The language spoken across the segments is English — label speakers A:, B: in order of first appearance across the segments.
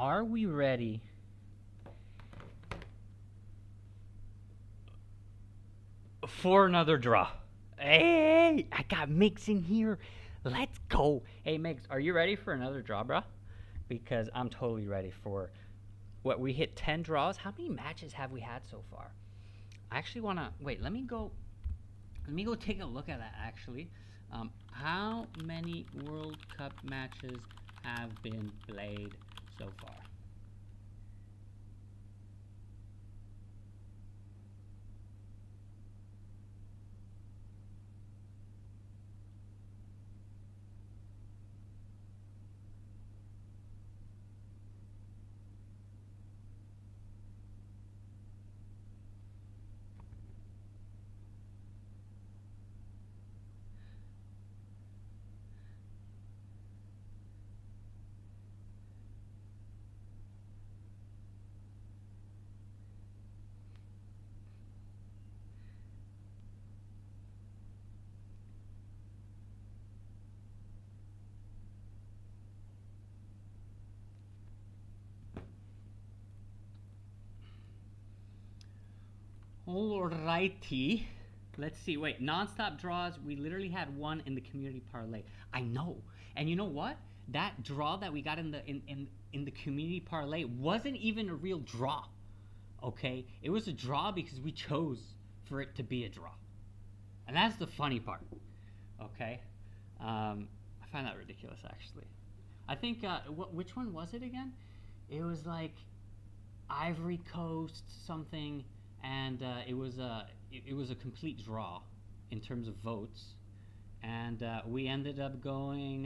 A: Are we ready for another draw? Hey, I got Mix in here. Let's go. Hey, Mix, are you ready for another draw, bro? Because I'm totally ready for what we hit 10 draws. How many matches have we had so far? I actually want to wait. Let me go take a look at that actually. How many World Cup matches have been played so far? Alrighty. Let's see. Wait, non-stop draws. We literally had one in the community parlay. I know. And you know what? That draw that we got in the community parlay wasn't even a real draw. Okay? It was a draw because we chose for it to be a draw. And that's the funny part. Okay? I find that ridiculous actually. I think which one was it again? It was like Ivory Coast something, and it was a complete draw in terms of votes, and we ended up going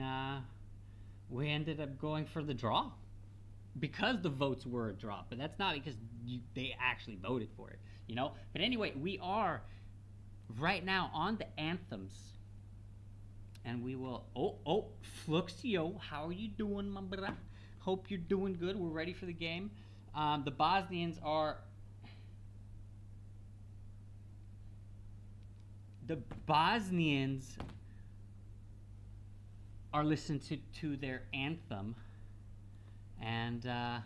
A: for the draw because the votes were a draw. But that's not because they actually voted for it, you know. But anyway, we are right now on the anthems, and we will. Oh, ㍍xo, how are you doing, my brother? Hope you're doing good. We're ready for the game. The Bosnians are. The Bosnians are listening to their anthem, and all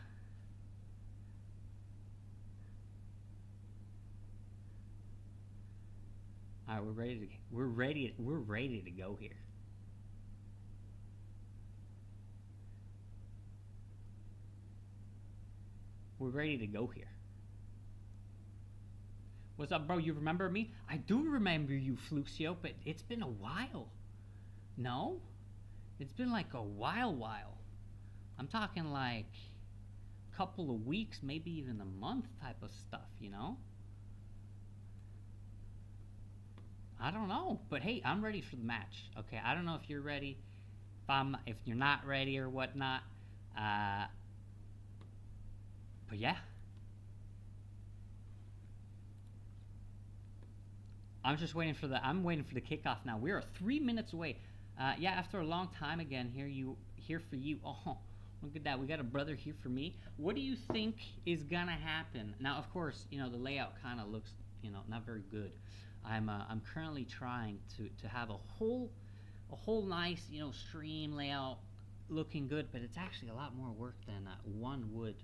A: right, we're ready to go here. We're ready to go here. What's up, bro? You remember me? I do remember you, ㍍xo, but it's been a while. No? It's been like a while. I'm talking like a couple of weeks, maybe even a month type of stuff, you know? I don't know, but hey, I'm ready for the match. Okay, I don't know if you're ready, if you're not ready or whatnot. But yeah. I'm waiting for the kickoff now. We are 3 minutes away. Yeah, after a long time again, here for you. Oh, look at that. We got a brother here for me. What do you think is gonna happen? Now, of course, you know, the layout kind of looks, you know, not very good. I'm currently trying to have a whole nice, you know, stream layout looking good, but it's actually a lot more work than one would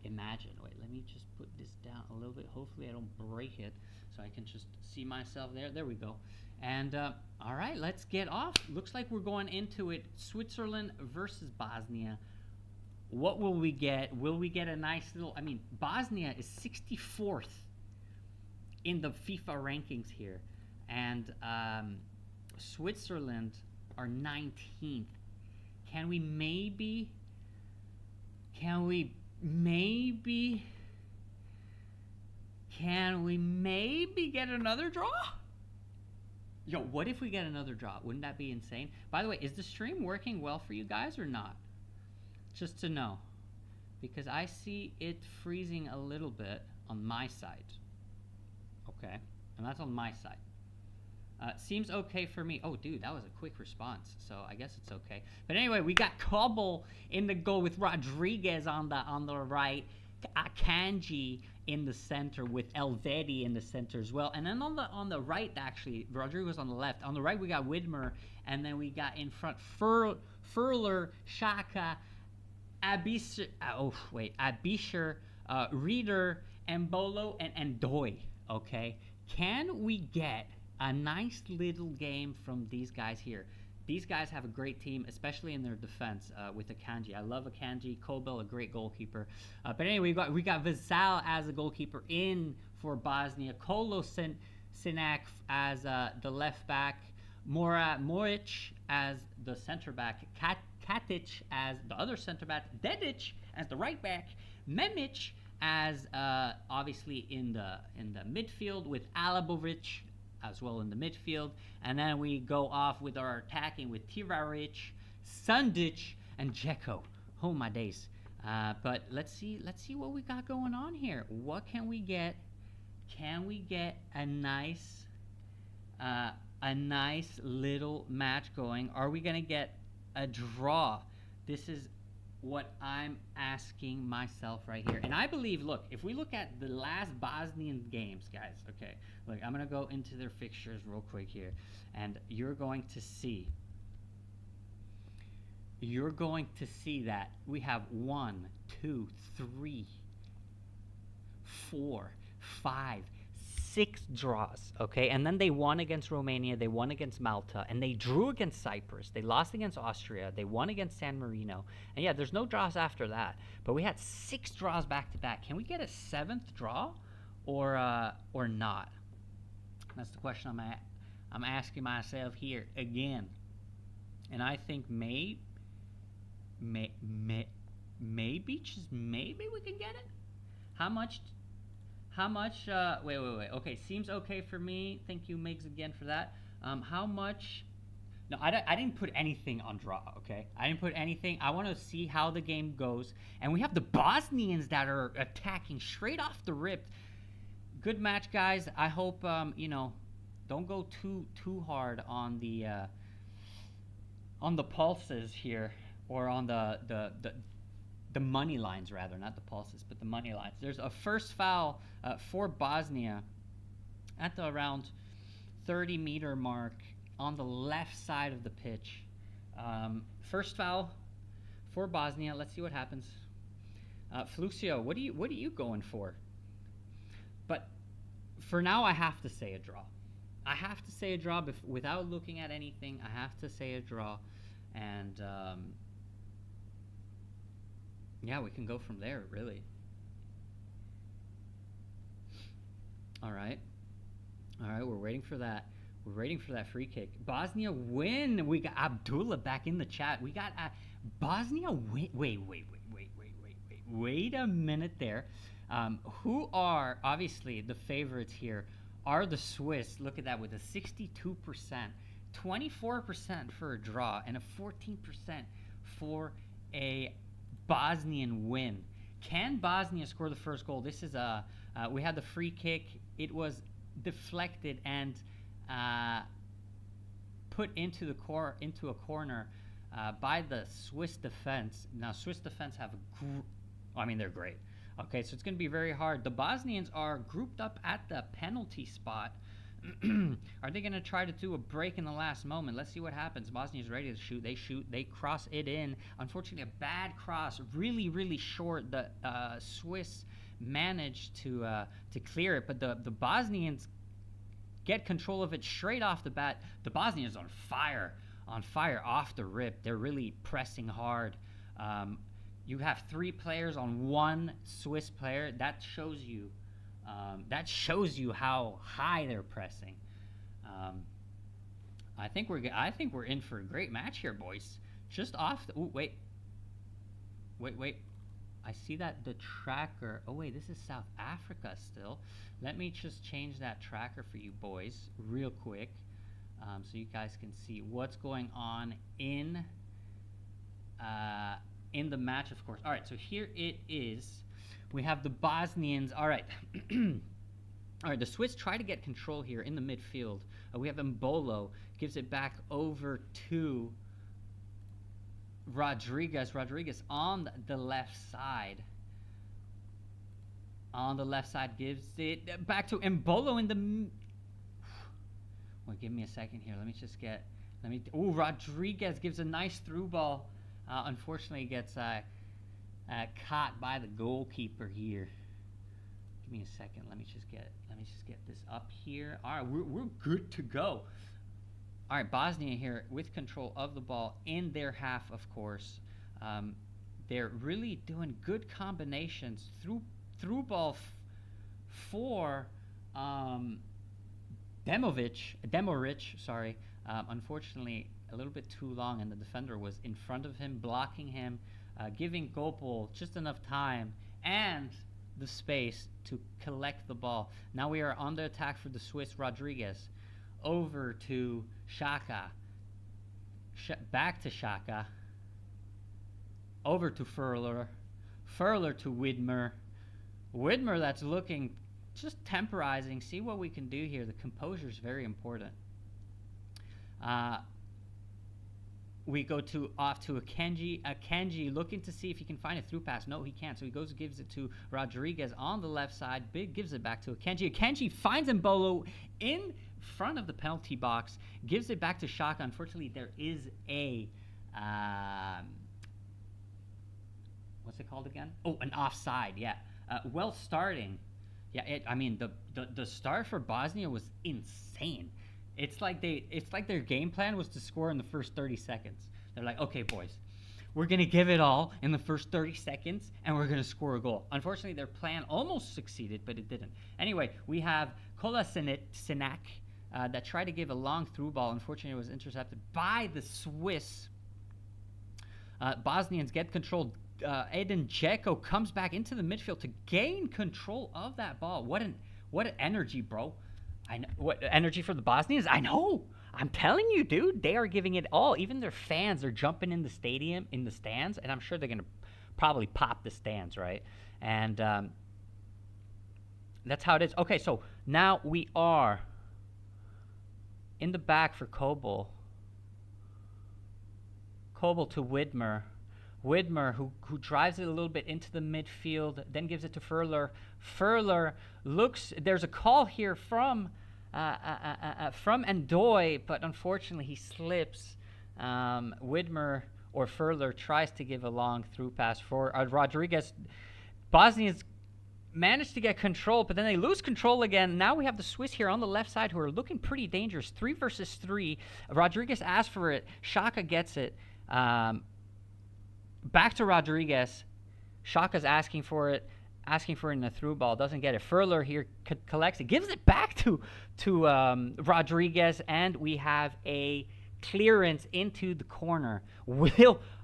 A: imagine. Wait, let me just put this down a little bit. Hopefully I don't break it, so I can just see myself there. There we go. And all right, let's get off. Looks like we're going into it. Switzerland versus Bosnia. What will we get? Will we get a nice little... I mean, Bosnia is 64th in the FIFA rankings here, and Switzerland are 19th. Can we maybe get another draw? Yo, what if we get another draw? Wouldn't that be insane? By the way, is the stream working well for you guys or not? Just to know, because I see it freezing a little bit on my side. Okay, and that's on my side. Seems okay for me. Oh, dude, that was a quick response, so I guess it's okay. But anyway, we got Kabul in the goal with Rodriguez on the right, Akanji in the center with Elvedi in the center as well. And then on the right, actually, Rodriguez on the left. On the right, we got Widmer, and then we got in front Furler, Shaka, Abisher, Reader, Embolo, and Doi. Okay, can we get a nice little game from these guys here? These guys have a great team, especially in their defense with Akanji. I love Akanji. Kobel, a great goalkeeper. But anyway, we got Vizal as a goalkeeper in for Bosnia. Kolo Sinak as the left back. Moric as the center back. Katic as the other center back. Dedic as the right back. Memic as obviously in the midfield with Alabovic as well in the midfield, and then we go off with our attacking with Tiraric, Sundic, and ㍍xo. Oh my days! But let's see what we got going on here. What can we get? Can we get a nice little match going? Are we gonna get a draw? This is what I'm asking myself right here. And I believe, look, if we look at the last Bosnian games, guys, okay, look, I'm going to go into their fixtures real quick here, and you're going to see that we have 1, 2, 3, 4, 5, 6 draws, okay? And then they won against Romania, they won against Malta, and they drew against Cyprus. They lost against Austria, they won against San Marino. And yeah, there's no draws after that. But we had 6 draws back to back. Can we get a 7th draw or not? That's the question I'm asking myself here again. And I think maybe just maybe we can get it. How much wait, okay, seems okay for me. Thank you, Migs, again for that. How much? No, I didn't put anything on draw, okay? I didn't put anything. I want to see how the game goes. And we have the Bosnians that are attacking straight off the rip. Good match, guys. I hope, don't go too hard on the pulses here, or on the money lines, rather, not the pulses, but the money lines. There's a first foul for Bosnia at the around 30-meter mark on the left side of the pitch. First foul for Bosnia. Let's see what happens. Fluxio, what are you going for? But for now, I have to say a draw. I have to say a draw without looking at anything. I have to say a draw, and yeah, we can go from there, really. All right, we're waiting for that. We're waiting for that free kick. Bosnia win. We got Abdullah back in the chat. We got Bosnia win. Wait a minute there. Who are obviously the favorites here are the Swiss. Look at that, with a 62%, 24% for a draw, and a 14% for a Bosnian win. Can Bosnia score the first goal? This is we had the free kick. It was deflected and put into a corner by the Swiss defense. Now, Swiss defense have they're great. Okay, so it's going to be very hard. The Bosnians are grouped up at the penalty spot. Are they going to try to do a break in the last moment? Let's see what happens. Bosnia's ready to shoot. They shoot. They cross it in. Unfortunately, a bad cross. Really, really short. The Swiss managed to clear it, but the Bosnians get control of it straight off the bat. The Bosnians on fire off the rip. They're really pressing hard. You have 3 players on 1 Swiss player. That shows you how high they're pressing. I think we're in for a great match here, boys. Just off the wait. I see that the tracker. Oh wait, this is South Africa still. Let me just change that tracker for you boys real quick, so you guys can see what's going on in the match, of course. All right, so here it is. We have the Bosnians. All right. All right, the Swiss try to get control here in the midfield. We have Embolo, gives it back over to Rodriguez. Rodriguez on the left side. Gives it back to Embolo in the... Well, give me a second here. Rodriguez gives a nice through ball. Unfortunately, gets caught by the goalkeeper here. Give me a second. Let me just get this up here. All right, we're good to go. All right, Bosnia here with control of the ball in their half, of course. They're really doing good combinations through ball for Demoric. Sorry. Unfortunately, a little bit too long, and the defender was in front of him, blocking him, giving Gopal just enough time and the space to collect the ball. Now we are on the attack for the Swiss. Rodriguez over to Xhaka, back to Xhaka, over to Furler to Widmer that's looking, just temporizing, see what we can do here. The composure is very important. We go off to Akanji looking to see if he can find a through pass. No, he can't. So he gives it to Rodriguez on the left side. Big gives it back to Akanji. Akanji finds Mbolo in front of the penalty box. Gives it back to Xhaka. Unfortunately, there is a what's it called again? Oh, an offside. Yeah. Well starting. Yeah. The start for Bosnia was insane. It's like their game plan was to score in the first 30 seconds. They're like, okay, boys, we're going to give it all in the first 30 seconds, and we're going to score a goal. Unfortunately, their plan almost succeeded, but it didn't. Anyway, we have Kolasinac that tried to give a long through ball. Unfortunately, it was intercepted by the Swiss. Bosnians get control. Edin Dzeko comes back into the midfield to gain control of that ball. What an energy, bro. I know, what energy for the Bosnians? I know. I'm telling you, dude, they are giving it all. Even their fans are jumping in the stadium, in the stands, and I'm sure they're going to probably pop the stands, right? And that's how it is. Okay, so now we are in the back for Kobel. Kobel to Widmer. Widmer, who drives it a little bit into the midfield, then gives it to Furler. Furler looks, there's a call here from Ndoye, but unfortunately he slips. Widmer or Furler tries to give a long through pass for Rodriguez. Bosnians managed to get control, but then they lose control again. Now we have the Swiss here on the left side who are looking pretty dangerous. 3 versus 3. Rodriguez asks for it. Xhaka gets it. Back to Rodriguez. Xhaka's asking for it in the through ball. Doesn't get it. Furler here collects it. Gives it back to Rodriguez, and we have a clearance into the corner.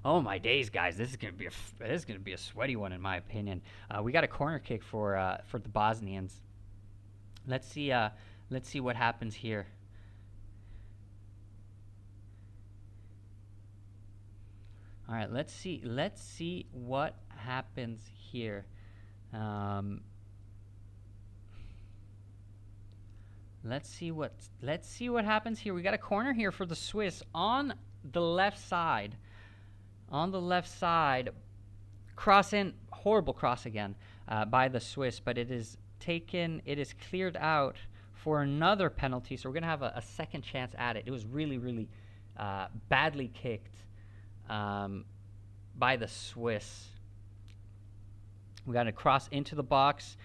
A: Oh my days, guys! This is gonna be a sweaty one in my opinion. We got a corner kick for the Bosnians. Let's see what happens here. All right, let's see what happens here. Let's see what happens here. We got a corner here for the Swiss on the left side. Cross in, horrible cross again by the Swiss, but it is cleared out for another penalty. So we're gonna have a second chance at it. It was really badly kicked by the Swiss. We got to cross into the box.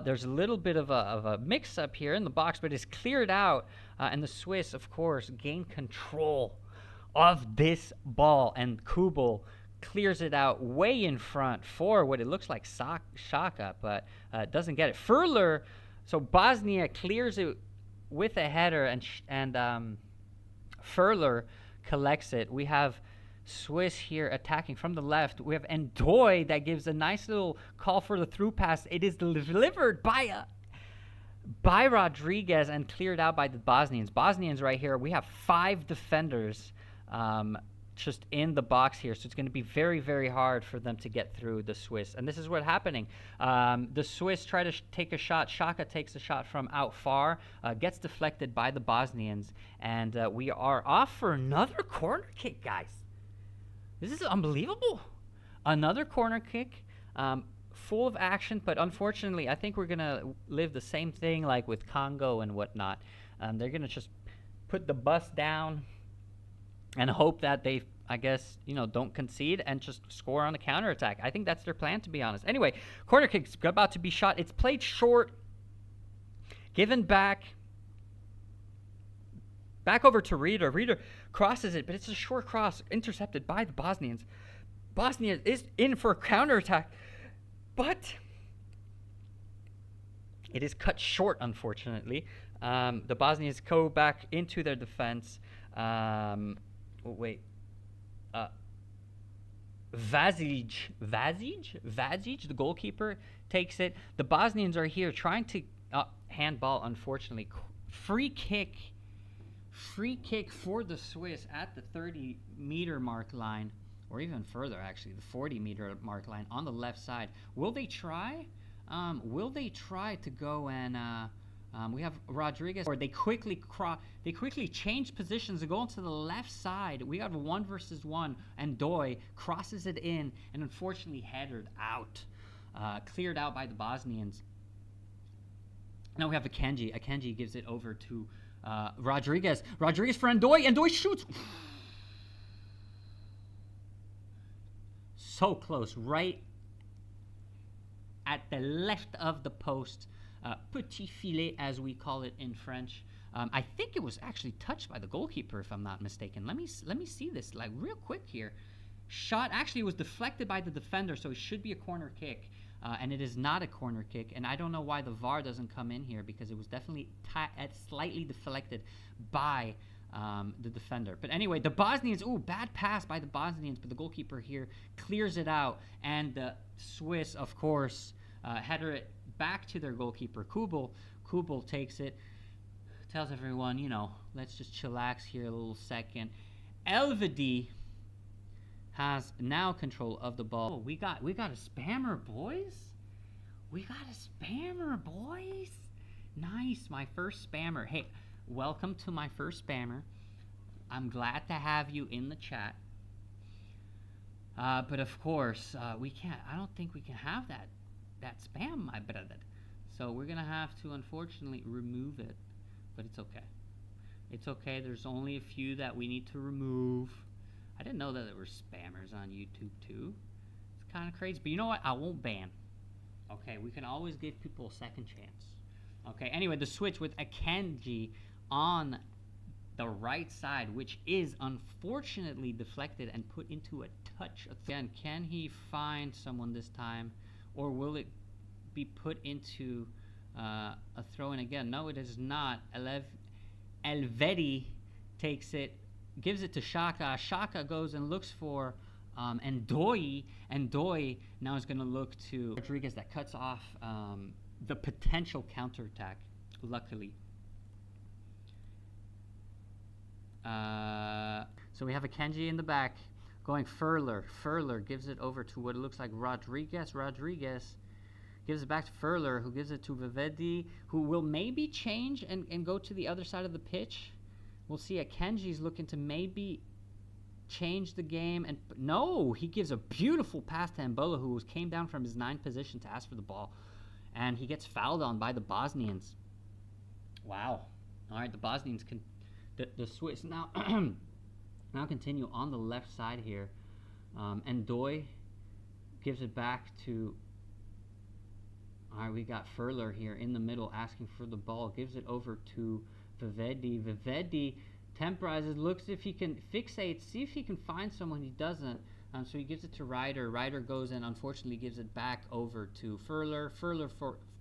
A: There's a little bit of a mix-up here in the box, but it's cleared out. And the Swiss, of course, gain control of this ball. And Kubel clears it out way in front for what it looks like Xhaka, but doesn't get it. Furler, so Bosnia clears it with a header, and Furler collects it. We have Swiss here attacking from the left. We have Ndoye that gives a nice little call for the through pass. It is delivered by Rodriguez and cleared out by the Bosnians. Bosnians right here, we have 5 defenders just in the box here, so it's going to be very hard for them to get through the Swiss. And this is what's happening. The Swiss try to take a shot. Xhaka takes a shot from out far, gets deflected by the Bosnians, and we are off for another corner kick, guys. This is unbelievable. Another corner kick, full of action, but unfortunately, I think we're going to live the same thing like with Congo and whatnot. They're going to just put the bus down and hope that they I guess, don't concede and just score on a counterattack. I think that's their plan, to be honest. Anyway, corner kick's about to be shot. It's played short, given back over to Reader. Reader crosses it, but it's a short cross intercepted by the Bosnians. Bosnia is in for a counterattack, but it is cut short, unfortunately. The Bosnians go back into their defense. Vazic, the goalkeeper, takes it. The Bosnians are here trying to handball, unfortunately. Free kick for the Swiss at the 30-meter mark line, or even further, actually, the 40-meter mark line on the left side. Will they try? Will they try to go and we have Rodriguez, or they quickly change positions and go into the left side. We got a 1-versus-1, and Doi crosses it in, and unfortunately headed out, cleared out by the Bosnians. Now we have Akanji. Akanji gives it over to Rodriguez. Rodriguez for Ndoye. Ndoye shoots. So close, right at the left of the post. Petit filet, as we call it in French. I think it was actually touched by the goalkeeper, if I'm not mistaken. Let me see this like real quick here. Shot actually was deflected by the defender, so it should be a corner kick, and it is not a corner kick. And I don't know why the VAR doesn't come in here, because it was definitely slightly deflected by the defender. But anyway, the Bosnians, bad pass by the Bosnians, but the goalkeeper here clears it out, and the Swiss, of course, header it back to their goalkeeper, Kubel. Kubel takes it, tells everyone, let's just chillax here a little second. Elvedi has now control of the ball. We got a spammer, boys. Nice, my first spammer. Hey, welcome to my first spammer. I'm glad to have you in the chat. But of course, we can't. I don't think we can have that spam, my brother. So we're gonna have to, unfortunately, remove it. But it's okay. It's okay. There's only a few that we need to remove. I didn't know that there were spammers on YouTube too. It's kind of crazy. But you know what? I won't ban. Okay, we can always give people a second chance. Okay, anyway, the switch with Akanji on the right side, which is unfortunately deflected and put into a touch. Again, can he find someone this time? Or will it be put into a throw-in again? No, it is not. Elvedi takes it, gives it to Xhaka. Xhaka goes and looks for Ndoye. Ndoye now is going to look to Rodriguez, that cuts off the potential counterattack, luckily. So we have Akanji in the back. Going Furler. Furler gives it over to what it looks like Rodriguez. Rodriguez gives it back to Furler, who gives it to Vivedi, who will maybe change and go to the other side of the pitch. We'll see. Akanji's looking to maybe change the game. And no, he gives a beautiful pass to Mbola, who came down from his 9th position to ask for the ball. And he gets fouled on by the Bosnians. Wow. All right, the Bosnians can... The Swiss now... Now continue on the left side here. Ndoye gives it back to... Alright, we got Furler here in the middle asking for the ball. Gives it over to Vivedi. Vivedi temporizes, looks if he can fixate, see if he can find someone. He doesn't. So he gives it to Ryder. Ryder goes and unfortunately gives it back over to Furler. Furler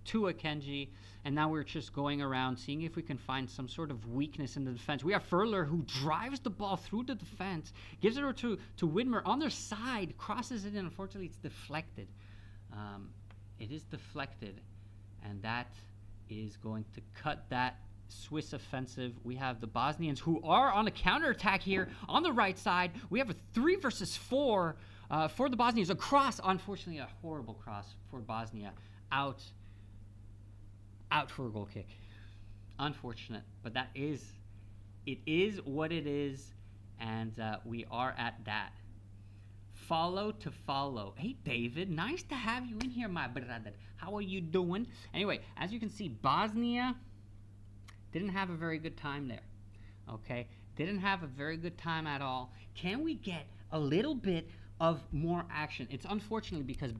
A: to Akanji. And now we're just going around seeing if we can find some sort of weakness in the defense. We have Furler, who drives the ball through the defense, gives it over to Widmer on their side, crosses it in. Unfortunately, it's deflected. It is deflected, and that is going to cut that Swiss offensive. We have the Bosnians, who are on a counterattack here on the right side. We have a 3-versus-4 for the Bosnians. A cross, unfortunately, a horrible cross for Bosnia. Out for a goal kick. Unfortunate, but it is what it is, and we are at that. Follow to follow. Hey, David, nice to have you in here, my brother. How are you doing? Anyway, as you can see, Bosnia didn't have a very good time there. Okay, Didn't have a very good time at all. Can we get a little bit of more action? It's unfortunately because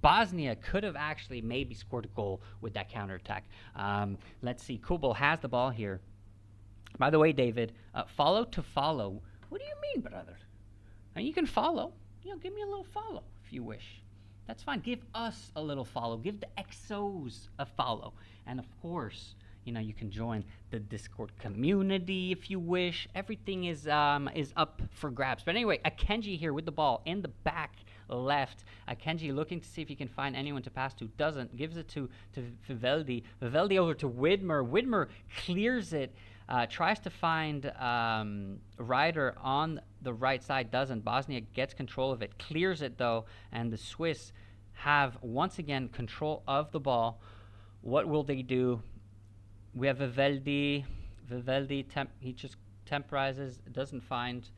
A: Bosnia could have actually maybe scored a goal with that counterattack. Let's see. Kubel has the ball here. By the way, David, follow to follow. What do you mean, brother? And you can follow. Give me a little follow if you wish. That's fine. Give us a little follow. Give the ㅍxos a follow. And of course, you can join the Discord community if you wish. Everything is up for grabs. But anyway, Akenji here with the ball in the back left. Akenji looking to see if he can find anyone to pass to. Doesn't. Gives it to Vivaldi. Vivaldi over to Widmer. Widmer clears it. Tries to find Ryder on the right side. Doesn't. Bosnia gets control of it. Clears it though. And the Swiss have once again control of the ball. What will they do? We have Vivaldi. He just temporizes. Doesn't find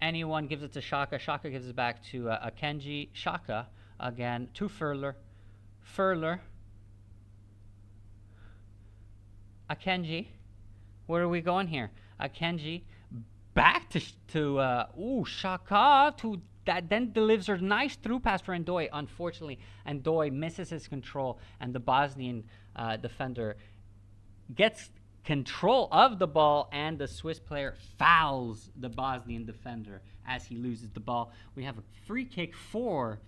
A: anyone. Gives it to Xhaka. Xhaka gives it back to Akenji. Xhaka again to Furler. Akenji. Where are we going here? Akenji back to Xhaka to that, then delivers a nice through pass for Ndoye. Unfortunately, Ndoye misses his control, and the Bosnian defender gets control of the ball, and the Swiss player fouls the Bosnian defender as he loses the ball. We have a free kick for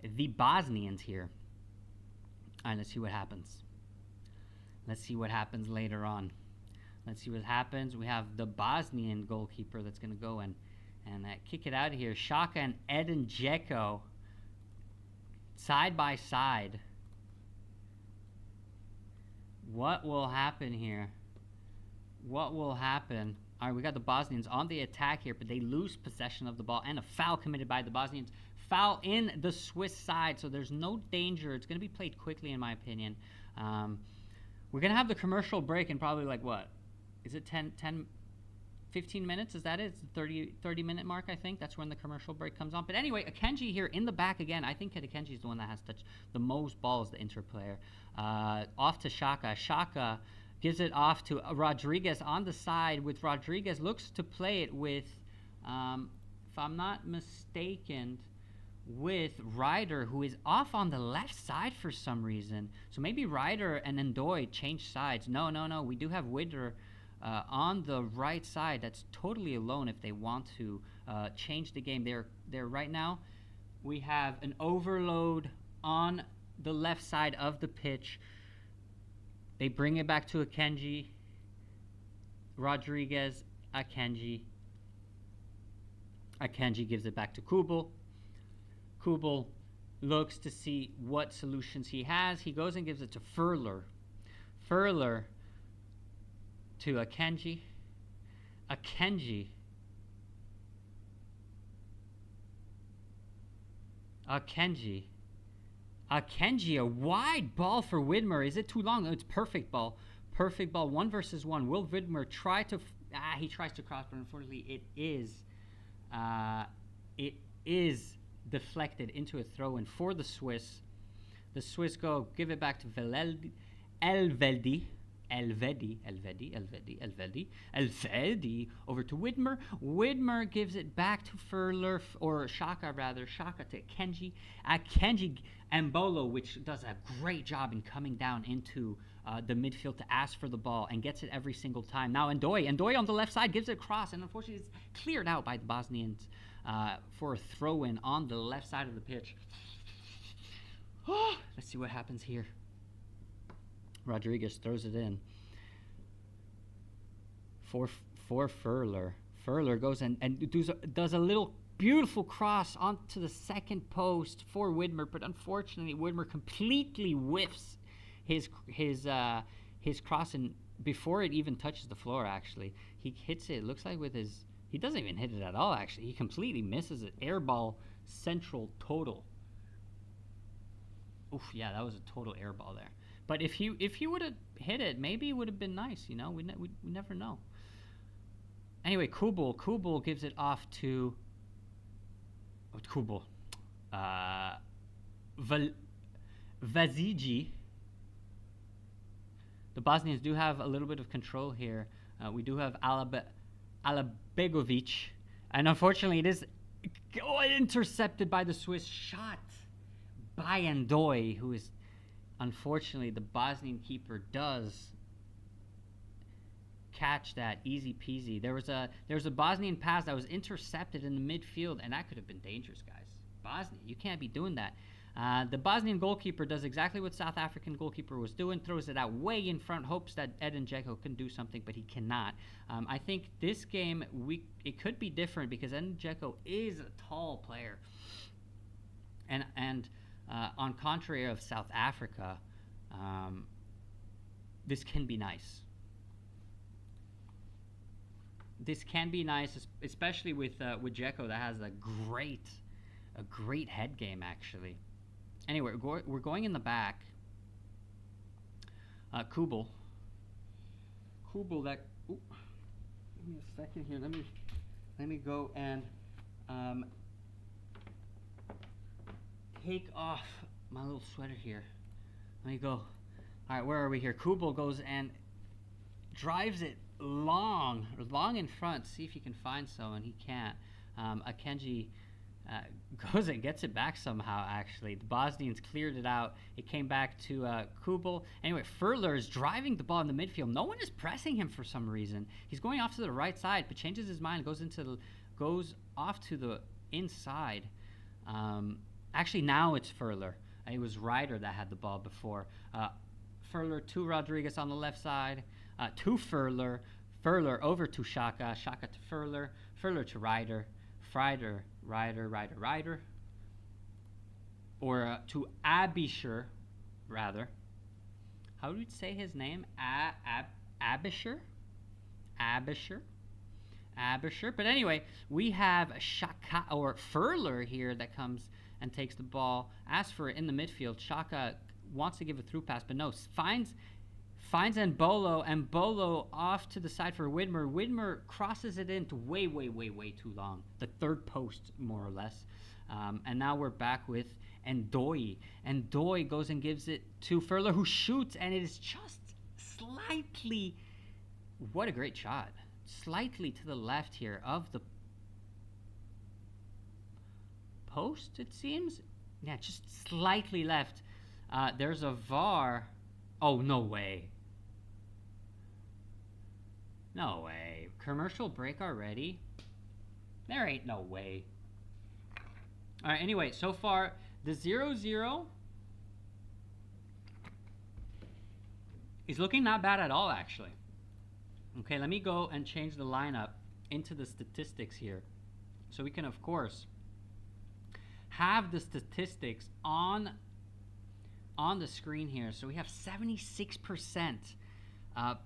A: the Bosnians here. All right, let's see what happens. Let's see what happens later on. Let's see what happens. We have the Bosnian goalkeeper that's going to go and kick it out of here. Xhaka and Edin Dzeko side by side. What will happen here? What will happen? All right, we got the Bosnians on the attack here, but they lose possession of the ball, and a foul committed by the Bosnians. Foul in the Swiss side, so there's no danger. It's going to be played quickly, in my opinion. We're going to have the commercial break in probably like what? Is it 15 minutes? Is that it? It's the 30-minute mark, I think. That's when the commercial break comes on. But anyway, Akenji here in the back again. I think Akenji is the one that has touched the most balls, the Inter player. Off to Xhaka. Xhaka gives it off to Rodriguez on the side, with Rodriguez looks to play it with, if I'm not mistaken, with Ryder, who is off on the left side for some reason. So maybe Ryder and Ndoye change sides. No. We do have Widder on the right side. That's totally alone if they want to change the game. They're right now. We have an overload on the left side of the pitch. They bring it back to Akenji. Rodriguez, Akenji. Akenji gives it back to Kubel. Kubel looks to see what solutions he has. He goes and gives it to Furler. Furler to Akenji. Akenji. Akenji. Akenji, a wide ball for Widmer. Is it too long? No, it's perfect ball. Perfect ball. 1 versus 1. Will Widmer try to... he tries to cross, but unfortunately it is deflected into a throw-in for the Swiss. The Swiss go, give it back to Elvedi over to Widmer. Widmer gives it back to Furler, or Xhaka rather. Xhaka to Akenji. Akenji Mbolo, which does a great job in coming down into the midfield to ask for the ball and gets it every single time. Now Ndoye on the left side gives it across, and unfortunately it's cleared out by the Bosnians for a throw-in on the left side of the pitch. Let's see what happens here. Rodriguez throws it in for Furler. Furler goes and does a little beautiful cross onto the second post for Widmer, but unfortunately Widmer completely whiffs his cross, and before it even touches the floor, actually he hits it. It looks like with his, he doesn't even hit it at all. Actually, he completely misses it. Airball central total. Oof, yeah, that was a total airball there. But if he would have hit it, maybe it would have been nice. You know, we never know. Anyway, Kubel gives it off to Kubel. Vaziji. The Bosnians do have a little bit of control here. We do have Alabegovic. And unfortunately, it is intercepted by the Swiss shot by Ndoye, who is, unfortunately, the Bosnian keeper does catch that easy peasy. There was a Bosnian pass that was intercepted in the midfield, and that could have been dangerous, guys. Bosnia, you can't be doing that. The Bosnian goalkeeper does exactly what South African goalkeeper was doing, throws it out way in front, hopes that Edin Dzeko can do something, but he cannot. I think this game, it could be different because Edin Dzeko is a tall player. And on contrary of South Africa, this can be nice. This can be nice, especially with Dzeko, that has a great head game, actually. Anyway, we're going in the back. Kubel, that... Ooh, give me a second here. Let me go and take off my little sweater here. Let me go. All right, where are we here? Kubel goes and drives it long in front. See if he can find someone. He can't. Akanji goes and gets it back somehow, actually. The Bosnians cleared it out. It came back to Kubel. Anyway, Furler is driving the ball in the midfield. No one is pressing him for some reason. He's going off to the right side, but changes his mind, goes off to the inside. Actually, now it's Furler. It was Ryder that had the ball before. Furler to Rodriguez on the left side, to Furler. Furler over to Xhaka. Xhaka to Furler. Furler to Ryder. Ryder. Or to Abisher, rather. How do you say his name? Abisher? Abisher. But anyway, we have Xhaka or Furler here that comes and takes the ball, asks for it in the midfield. Xhaka wants to give a through pass, but no, finds Mbolo. Mbolo off to the side for Widmer. Widmer crosses it into way too long. The third post, more or less. And now we're back with Ndoye. Ndoye goes and gives it to Furler, who shoots, and it is just slightly... What a great shot. Slightly to the left here of the post, it seems. Yeah, just slightly left. There's a VAR. Oh, no way. No way. Commercial break already? There ain't no way. All right, anyway, so far, the 0-0 is looking not bad at all, actually. Okay, let me go and change the lineup into the statistics here. So we can, of course, have the statistics on the screen here. So we have 76%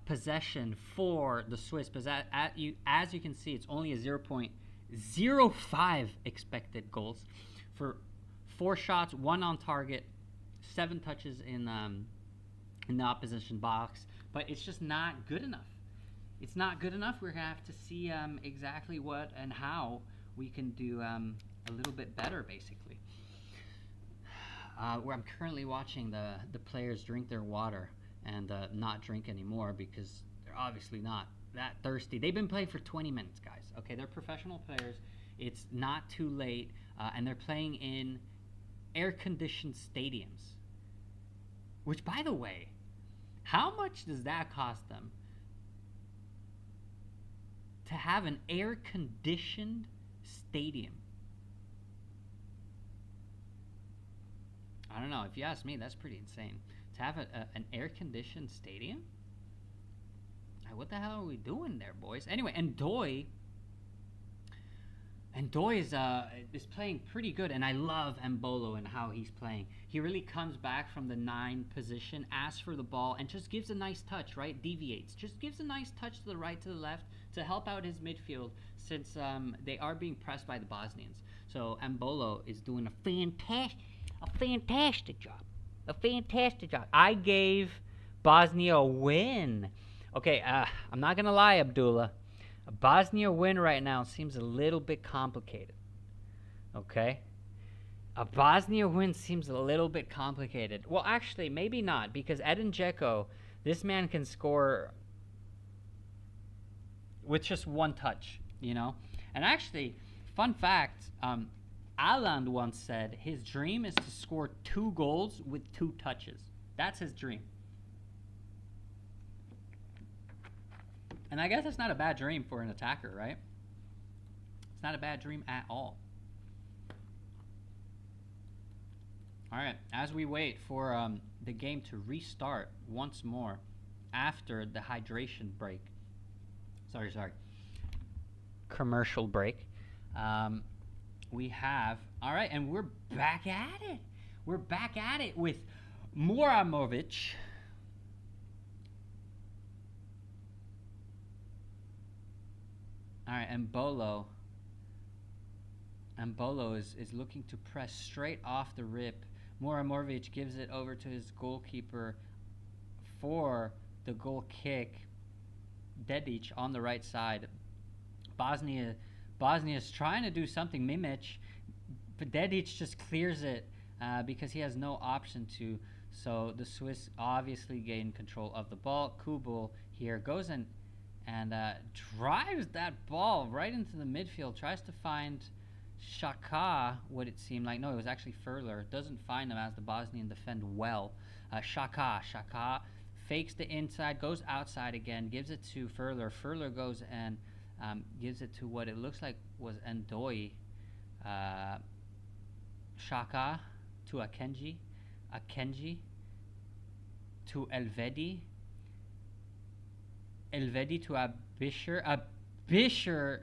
A: possession for the Swiss, but as you can see, it's only a 0.05 expected goals for 4 shots, 1 on target, 7 touches in the opposition box. But it's just not good enough. It's not good enough. We're gonna have to see exactly what and how we can do a little bit better, basically. Where I'm currently watching the players drink their water and not drink anymore because they're obviously not that thirsty. They've been playing for 20 minutes, guys. Okay, they're professional players. It's not too late, and they're playing in air-conditioned stadiums. Which, by the way, how much does that cost them to have an air-conditioned stadium? I don't know. If you ask me, that's pretty insane. To have an air-conditioned stadium? What the hell are we doing there, boys? Anyway, Ndoye is playing pretty good, and I love Mbolo and how he's playing. He really comes back from the 9 position, asks for the ball, and just gives a nice touch, right? Deviates. Just gives a nice touch to the right, to the left, to help out his midfield, since they are being pressed by the Bosnians. So Mbolo is doing a fantastic job. I gave Bosnia a win. Okay, I'm not gonna lie, Abdullah. A Bosnia win right now seems a little bit complicated. Okay? A Bosnia win seems a little bit complicated. Well, actually, maybe not, because Edin Dzeko, this man can score with just one touch, you know. And actually, fun fact, Aland once said his dream is to score 2 goals with 2 touches. That's his dream. And I guess it's not a bad dream for an attacker, right? It's not a bad dream at all. All right, as we wait for the game to restart once more after the hydration break. Sorry. Commercial break. We have, all right, and we're back at it. We're back at it with Moramovic. All right, and Bolo is looking to press straight off the rip. Moramovic gives it over to his goalkeeper for the goal kick. Dedic on the right side. Bosnia is trying to do something. Mimic, but Dedic just clears it because he has no option to. So the Swiss obviously gain control of the ball. Kubel here goes and drives that ball right into the midfield. Tries to find Shaka, what it seemed like. No, it was actually Furler. Doesn't find him as the Bosnian defend well. Shaka fakes the inside, goes outside again, gives it to Furler. Furler goes and gives it to what it looks like was Ndoi. Shaka to Akenji to Elvedi to Abisher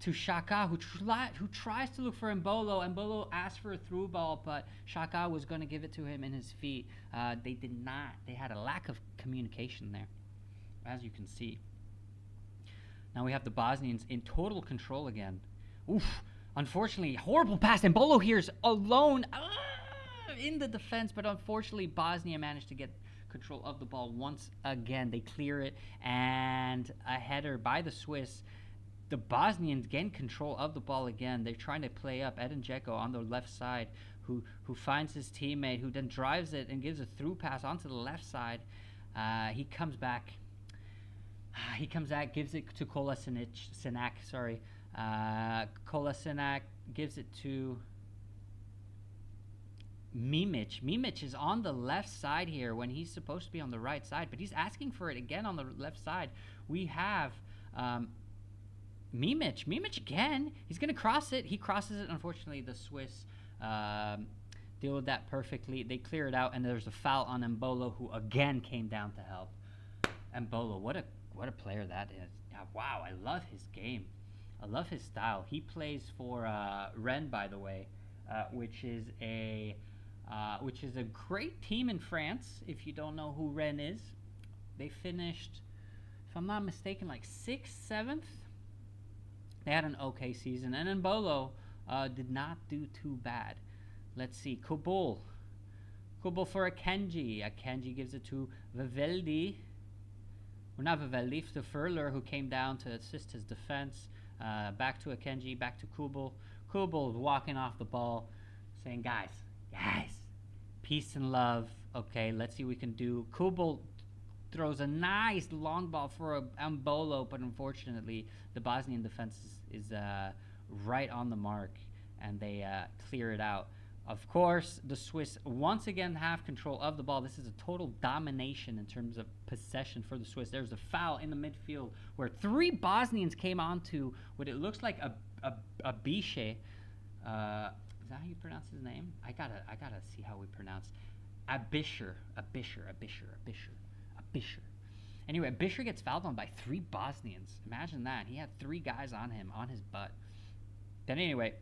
A: to Shaka, who tries to look for Mbolo. Mbolo asked for a through ball, but Shaka was going to give it to him in his feet. They did not. They had a lack of communication there, as you can see. Now we have the Bosnians in total control again. Oof. Unfortunately, horrible pass. Mbolo here's alone in the defense, but unfortunately Bosnia managed to get control of the ball once again. They clear it, and a header by the Swiss. The Bosnians gain control of the ball again. They're trying to play up Edin Dzeko on the left side, who finds his teammate, who then drives it and gives a through pass onto the left side. He comes back, gives it to Kolasinac. Kolasinac gives it to Mimic. Mimic is on the left side here when he's supposed to be on the right side, but he's asking for it again on the left side. We have Mimic again. He's going to cross it. He crosses it. Unfortunately, the Swiss deal with that perfectly. They clear it out, and there's a foul on Mbolo, who again came down to help. Mbolo, what a player that is. Wow, I love his game. I love his style. He plays for Rennes, by the way, which is a great team in France. If you don't know who Rennes is, they finished, if I'm not mistaken, like 6th, 7th. They had an okay season, and Mbolo did not do too bad. Let's see, Kubul for Akenji. Akenji gives it to Vivaldi. Well, not Vivaldi, to Furler, who came down to assist his defense. Back to Akenji, back to Kubel. Kubel walking off the ball, saying, guys, peace and love. Okay, let's see what we can do. Kubel throws a nice long ball for Mbolo, but unfortunately, the Bosnian defense is right on the mark, and they clear it out. Of course, the Swiss once again have control of the ball. This is a total domination in terms of possession for the Swiss. There's a foul in the midfield where 3 Bosnians came onto what it looks like a Biche. Is that how you pronounce his name? I gotta see how we pronounce Abisher. Anyway, Abisher gets fouled on by 3 Bosnians. Imagine that. He had 3 guys on him, on his butt. Then anyway,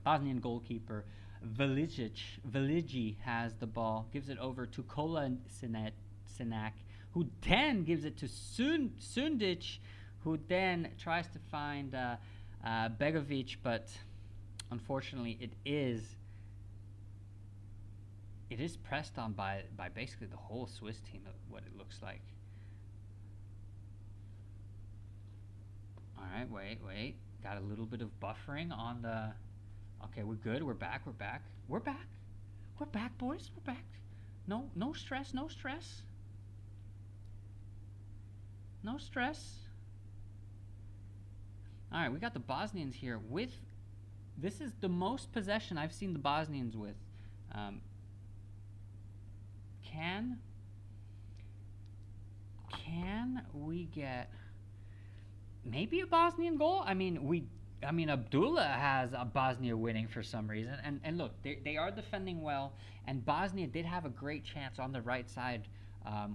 A: Bosnian goalkeeper Veligi has the ball, gives it over to Kolasinac, who then gives it to Sundic, who then tries to find Begovic, but unfortunately it is pressed on by basically the whole Swiss team, what it looks like. All right, wait. Got a little bit of buffering on the... Okay, we're good. We're back, boys. We're back. No stress. All right, we got the Bosnians here with. This is the most possession I've seen the Bosnians with. Can we get maybe a Bosnian goal? I mean, Abdullah has a Bosnia winning for some reason. And look, they are defending well. And Bosnia did have a great chance on the right side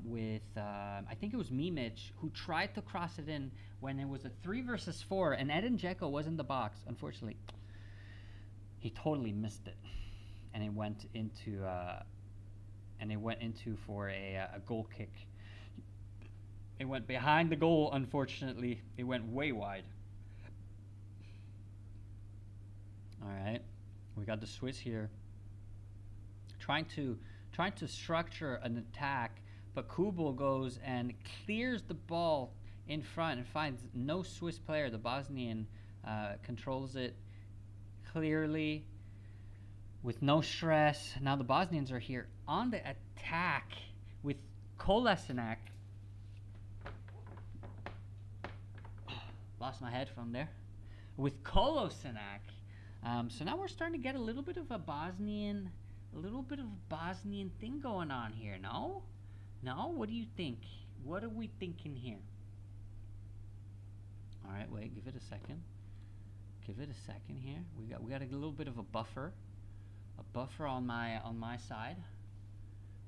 A: with, I think it was Mimic, who tried to cross it in when it was a 3 versus 4. And Edin Dzeko was in the box, unfortunately. He totally missed it. And it went into for a goal kick. It went behind the goal, unfortunately. It went way wide. All right, we got the Swiss here, trying to structure an attack, but Kubel goes and clears the ball in front and finds no Swiss player. The Bosnian controls it clearly with no stress. Now the Bosnians are here on the attack with Kolasinac. Lost my headphone there. With Kolasinac. So now we're starting to get a little bit of a Bosnian thing going on here. No? What do you think? What are we thinking here? All right, wait. Give it a second. Here. We got a little bit of a buffer on my side.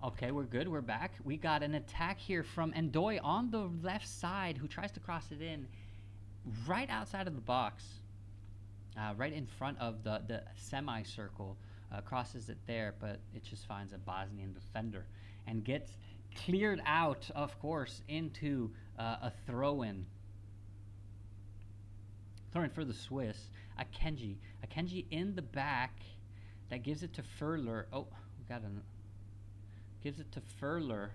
A: Okay, we're good. We're back. We got an attack here from Ndoye on the left side, who tries to cross it in right outside of the box. Right in front of the semicircle, crosses it there, but it just finds a Bosnian defender and gets cleared out, of course, into a throw-in. Throw-in for the Swiss. Akenji in the back. That gives it to Furler. Oh, we got an. Gives it to Furler,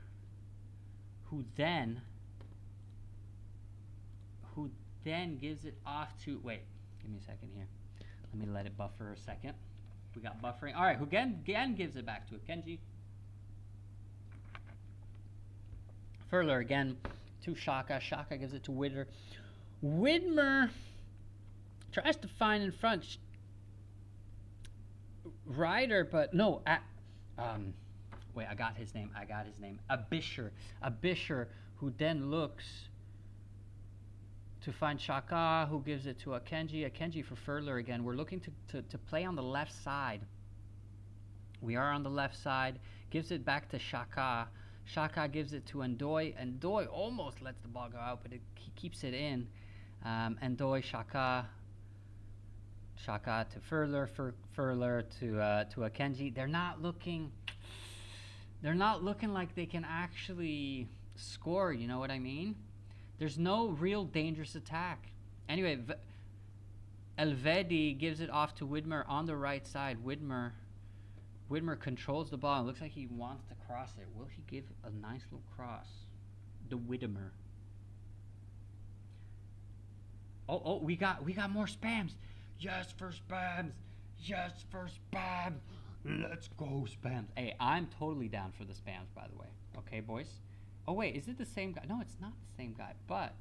A: who then gives it off to. Wait. Give me a second here. Let me let it buffer a second. We got buffering. All right, who again gives it back to Akenji. Furler again to Xhaka. Xhaka gives it to Widmer. Widmer tries to find in front Ryder, but no. Wait, I got his name. Abisher, who then looks to find Xhaka, who gives it to Akenji. Akenji for Furler again. We're looking to play on the left side. We are on the left side. Gives it back to Xhaka. Xhaka gives it to Ndoye. Ndoye almost lets the ball go out, but he keeps it in. Ndoye, Xhaka to Furler. Furler to Akenji. They're not looking like they can actually score. You know what I mean? There's no real dangerous attack. Anyway, Elvedi gives it off to Widmer on the right side. Widmer controls the ball. It looks like he wants to cross it. Will he give a nice little cross? The Widmer. Oh, we got more spams. Yes for spams. Let's go spams. Hey, I'm totally down for the spams, by the way. Okay, boys. Oh wait, is it the same guy? No, it's not the same guy. But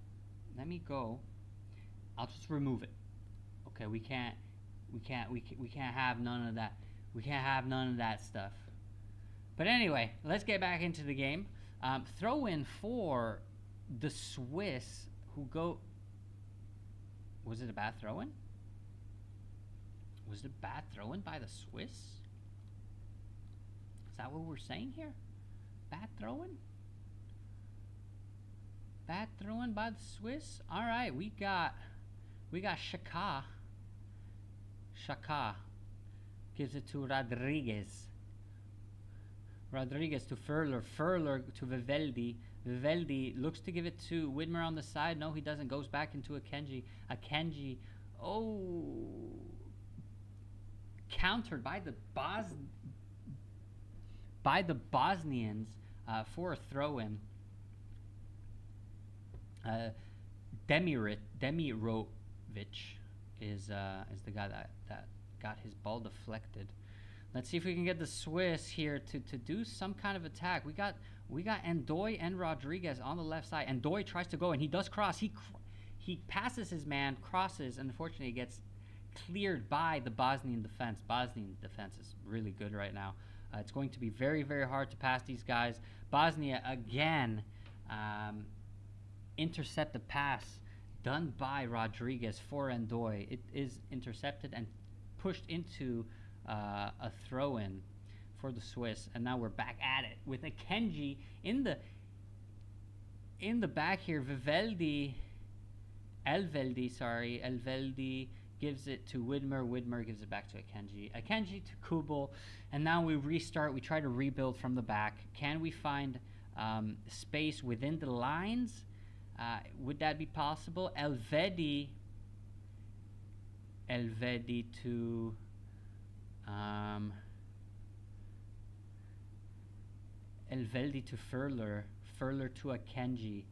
A: let me go. I'll just remove it. Okay, we can't have none of that. We can't have none of that stuff. But anyway, let's get back into the game. Throw in for the Swiss, who go. Was it a bad throw-in? Was it a bad throw-in by the Swiss? Is that what we're saying here? Bad throw-in? Bad throw-in by the Swiss. All right, we got Xhaka. Xhaka gives it to Rodriguez. Rodriguez to Furler. Furler to Vivaldi. Vivaldi looks to give it to Widmer on the side. No, he doesn't. Goes back into Akenji. Akenji. Oh, countered by the Bosnians for a throw-in. Demirovic is the guy that got his ball deflected. Let's see if we can get the Swiss here to do some kind of attack. We got Ndoye and Rodriguez on the left side. Ndoye tries to go and he does cross. He passes his man, crosses, and unfortunately gets cleared by the Bosnian defense. Bosnian defense is really good right now. It's going to be very, very hard to pass these guys. Bosnia again intercept the pass done by Rodriguez for Endoy. It is intercepted and pushed into a throw-in for the Swiss, and now we're back at it with a Kenji in the back here. Elveldi gives it to Widmer. Widmer gives it back to Akenji. Akenji to Kubel, and now we restart. We try to rebuild from the back. Can we find space within the lines? Would that be possible? Elvedi to Elveldi to Furler. Furler to Akenji.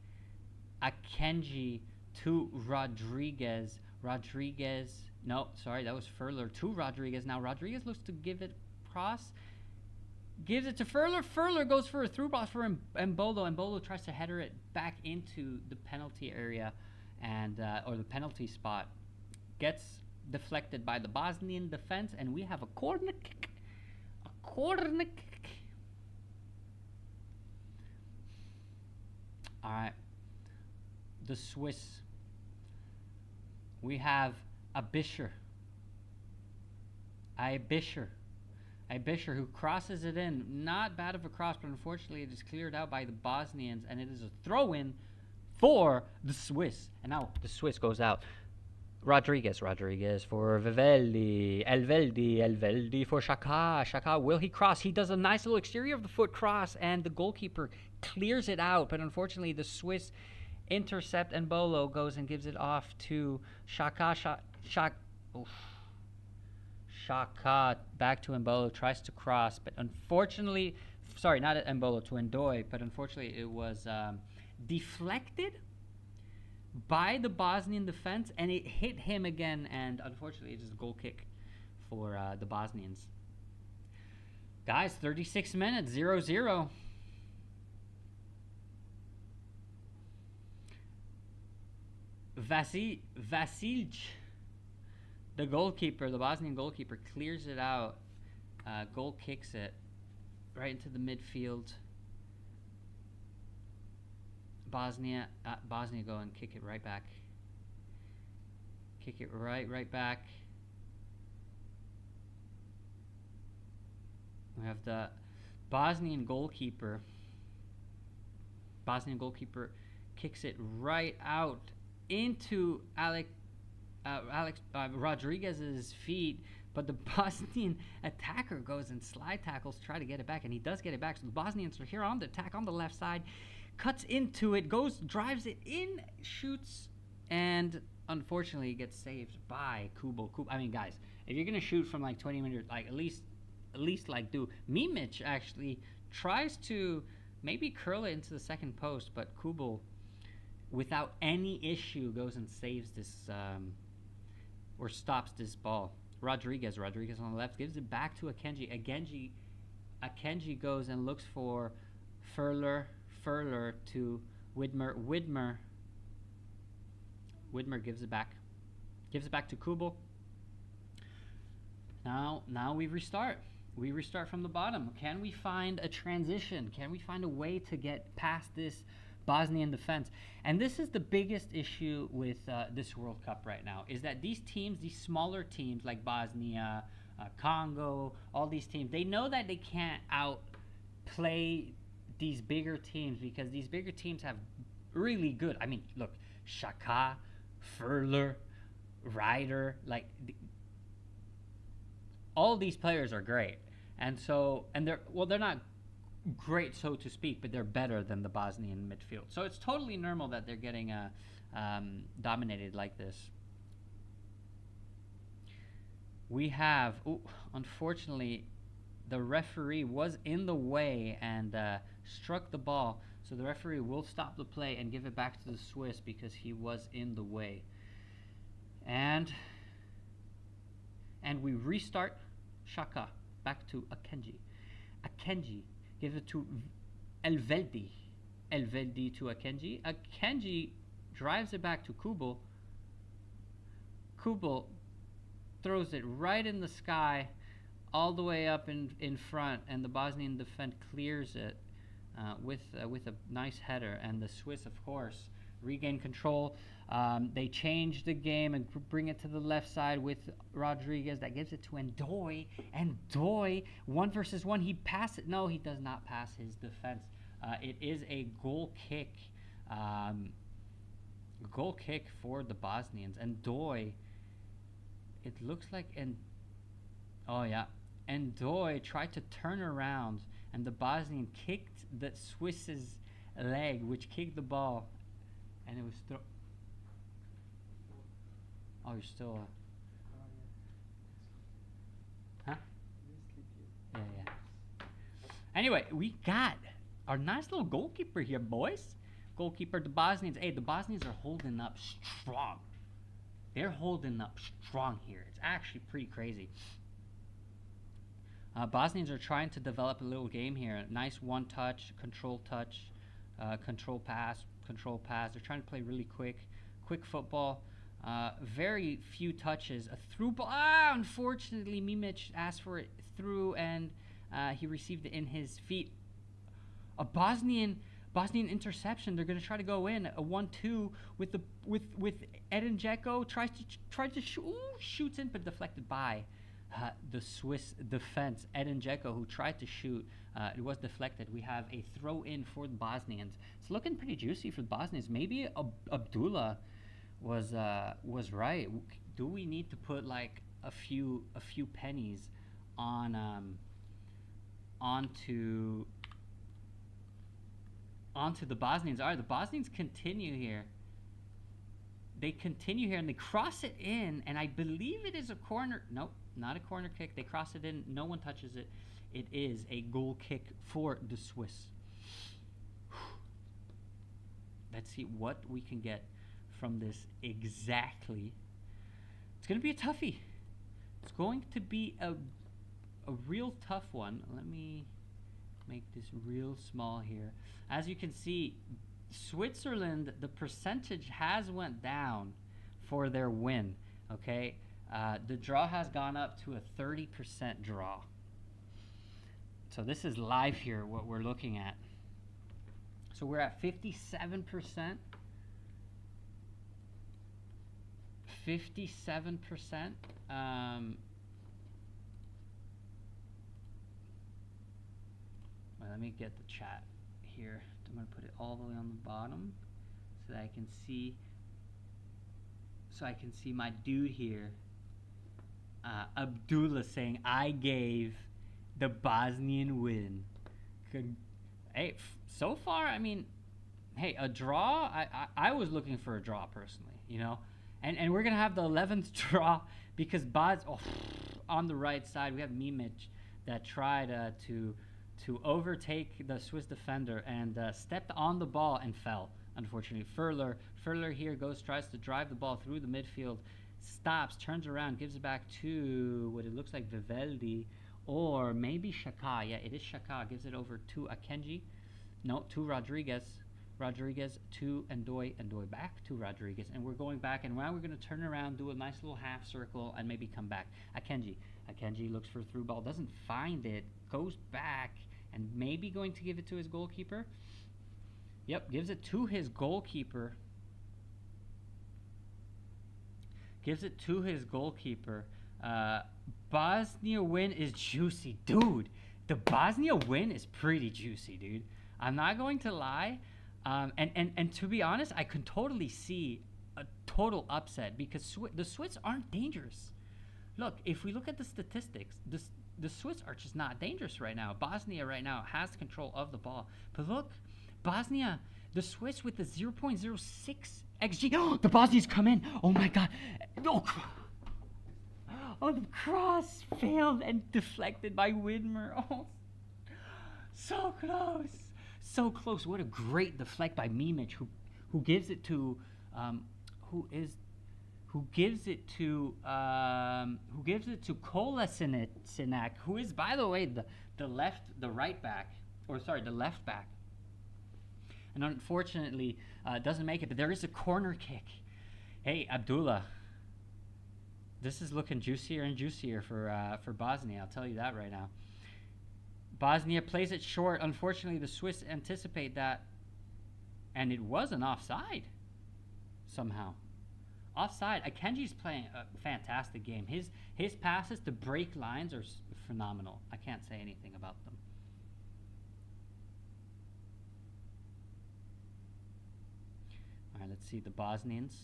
A: Akenji to Rodriguez. Rodriguez. No, sorry, that was Furler to Rodriguez. Now Rodriguez looks to give it cross. Gives it to Furler. Furler goes for a through ball for Embolo. Embolo tries to header it back into the penalty area and or the penalty spot. Gets deflected by the Bosnian defense, and we have a corner kick. A corner kick. All right. The Swiss. We have a Bisher who crosses it in. Not bad of a cross, but unfortunately it is cleared out by the Bosnians, and it is a throw-in for the Swiss. And now the Swiss goes out. Rodriguez for Vivelli. Elveldi for Xhaka. Xhaka, will he cross? He does a nice little exterior of the foot cross, and the goalkeeper clears it out, but unfortunately the Swiss intercept, and Bolo goes and gives it off to Xhaka. Xhaka back to Embolo, tries to cross, but unfortunately, sorry, not at Embolo, to Endoy, but unfortunately it was deflected by the Bosnian defense, and it hit him again, and unfortunately it is a goal kick for the Bosnians. Guys, 36 minutes, 0-0. Vasilj, the goalkeeper, the Bosnian goalkeeper, clears it out. Goal kicks it right into the midfield. Bosnia go and kick it right back. Kick it right back. We have the Bosnian goalkeeper. Kicks it right out into Rodriguez's feet, but the Bosnian attacker goes and slide tackles, try to get it back, and he does get it back. So the Bosnians are here on the attack on the left side, cuts into it, drives it in, shoots, and unfortunately gets saved by Kubo. I mean, guys, if you're gonna shoot from like 20 meters, like at least like do. Mimic actually tries to maybe curl it into the second post, but Kubo, without any issue, goes and saves this or stops this ball. Rodriguez on the left gives it back to Akenji. Akenji goes and looks for Furler to Widmer. Widmer gives it back to Kubel. Now we restart. We restart from the bottom. Can we find a transition? Can we find a way to get past this Bosnian defense? And this is the biggest issue with this World Cup right now, is that these teams, these smaller teams like Bosnia, Congo, all these teams, they know that they can't outplay these bigger teams, because these bigger teams have really good, I mean, look, Xhaka, Furler, Ryder, like all these players are great. And they're not great, so to speak, but they're better than the Bosnian midfield. So it's totally normal that they're getting dominated like this. We have, unfortunately, the referee was in the way and struck the ball. So the referee will stop the play and give it back to the Swiss because he was in the way. And we restart. Xhaka back to Akenji. Akenji gives it to Elveldi. Elveldi to Akenji. Akenji drives it back to Kubel. Kubel throws it right in the sky, all the way up in front, and the Bosnian defense clears it with a nice header. And the Swiss, of course, regain control. They change the game and bring it to the left side with Rodriguez. That gives it to Ndoye. Ndoye, 1v1. He passes it. No, he does not pass his defense. It is a goal kick. Goal kick for the Bosnians. Ndoye, it looks like Ndoye tried to turn around, and the Bosnian kicked the Swiss's leg, which kicked the ball, and it was oh, you're still huh? Yeah. Anyway, we got our nice little goalkeeper here, boys. Goalkeeper, the Bosnians. Hey, the Bosnians are holding up strong. They're holding up strong here. It's actually pretty crazy. Bosnians are trying to develop a little game here. Nice one-touch, control pass. They're trying to play really quick football. Very few touches. A through ball. Unfortunately, Mimic asked for it through, and he received it in his feet. A Bosnian interception. They're going to try to go in a 1-2 with Edin Dzeko. Tries to shoots in, but deflected by the Swiss defense. Edin Dzeko, who tried to shoot, it was deflected. We have a throw in for the Bosnians. It's looking pretty juicy for the Bosnians. Maybe Abdullah was right. Do we need to put like a few pennies on onto the Bosnians? All right, the Bosnians continue here. They continue here and they cross it in, and I believe it is a corner. Nope, not a corner kick. They cross it in. No one touches it. It is a goal kick for the Swiss. Let's see what we can get from this exactly. It's going to be a toughie. It's going to be a real tough one. Let me make this real small here. As you can see, Switzerland, the percentage has went down for their win. Okay, the draw has gone up to a 30% draw. So this is live here, what we're looking at. So we're at 57%. 57%. Let me get the chat here. I'm going to put it all the way on the bottom so that I can see. So I can see my dude here, Abdullah, saying, "I gave the Bosnian win." Hey, so far, I mean, hey, a draw. I was looking for a draw personally, you know, and we're gonna have the 11th draw because on the right side we have Mimic that tried to overtake the Swiss defender and stepped on the ball and fell. Unfortunately, Furler here tries to drive the ball through the midfield, stops, turns around, gives it back to what it looks like Vivaldi, or maybe Xhaka. Yeah, it is Xhaka. Gives it over to Akenji. No, to Rodriguez. Rodriguez to Ndoye. Ndoye back to Rodriguez. And we're going back, and now we're going to turn around, do a nice little half circle, and maybe come back. Akenji. Akenji looks for a through ball, doesn't find it, goes back, and maybe going to give it to his goalkeeper. Yep, gives it to his goalkeeper. Bosnia win is juicy. Dude, the Bosnia win is pretty juicy, dude. I'm not going to lie. And to be honest, I can totally see a total upset because the Swiss aren't dangerous. Look, if we look at the statistics, the Swiss are just not dangerous right now. Bosnia right now has control of the ball. But look, Bosnia, the Swiss with the 0.06 XG. Oh, the Bosnians come in. Oh my God. Oh, the cross failed and deflected by Widmer. Oh, so close. So close. What a great deflect by Mimic, who gives it to Kolasinac, who is, by the way, the left back. and unfortunately doesn't make it. But there is a corner kick. Hey, Abdullah, this is looking juicier and juicier for Bosnia. I'll tell you that right now. Bosnia plays it short. Unfortunately, the Swiss anticipate that, and it was an offside somehow. Offside. Akanji's playing a fantastic game. His passes to break lines are phenomenal. I can't say anything about them. All right, let's see the Bosnians.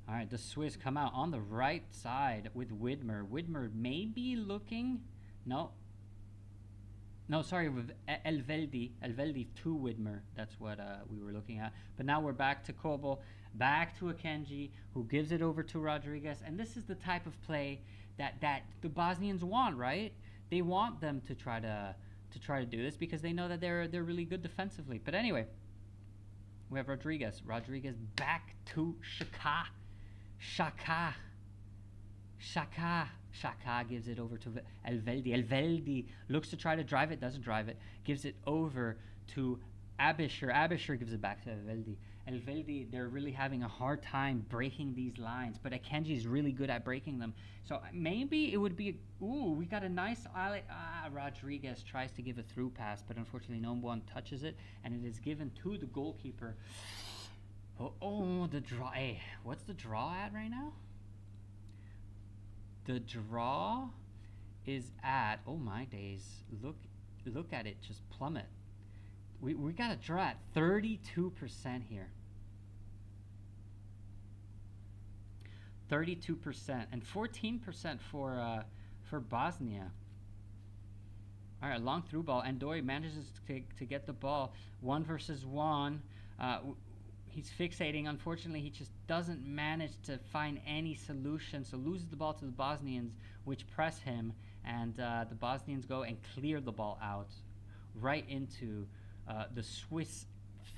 A: All right, the Swiss come out on the right side with Widmer. Widmer may be looking... No, sorry, with Elveldi. Elveldi to Widmer. That's what we were looking at. But now we're back to Kobo, back to Akanji, who gives it over to Rodriguez. And this is the type of play that the Bosnians want, right? They want them to try to do this because they know that they're really good defensively. But anyway, we have Rodriguez. Rodriguez back to Xhaka. Xhaka gives it over to Elveldi. Elveldi looks to try to drive it, doesn't drive it. Gives it over to Abisher. Abisher gives it back to Elveldi. Elveldi, they're really having a hard time breaking these lines, but Akanji is really good at breaking them. So maybe it would be... Ooh, we got a nice... Rodriguez tries to give a through pass, but unfortunately no one touches it, and it is given to the goalkeeper. Oh, the draw. Hey, what's the draw at right now? The draw is at, oh my days, look at it just plummet. We got a draw at 32% here. 32% and 14% for Bosnia. All right, long through ball. Andoi manages to get the ball 1 versus 1. He's fixating. Unfortunately, he just doesn't manage to find any solution, so loses the ball to the Bosnians, which press him, and the Bosnians go and clear the ball out right into the Swiss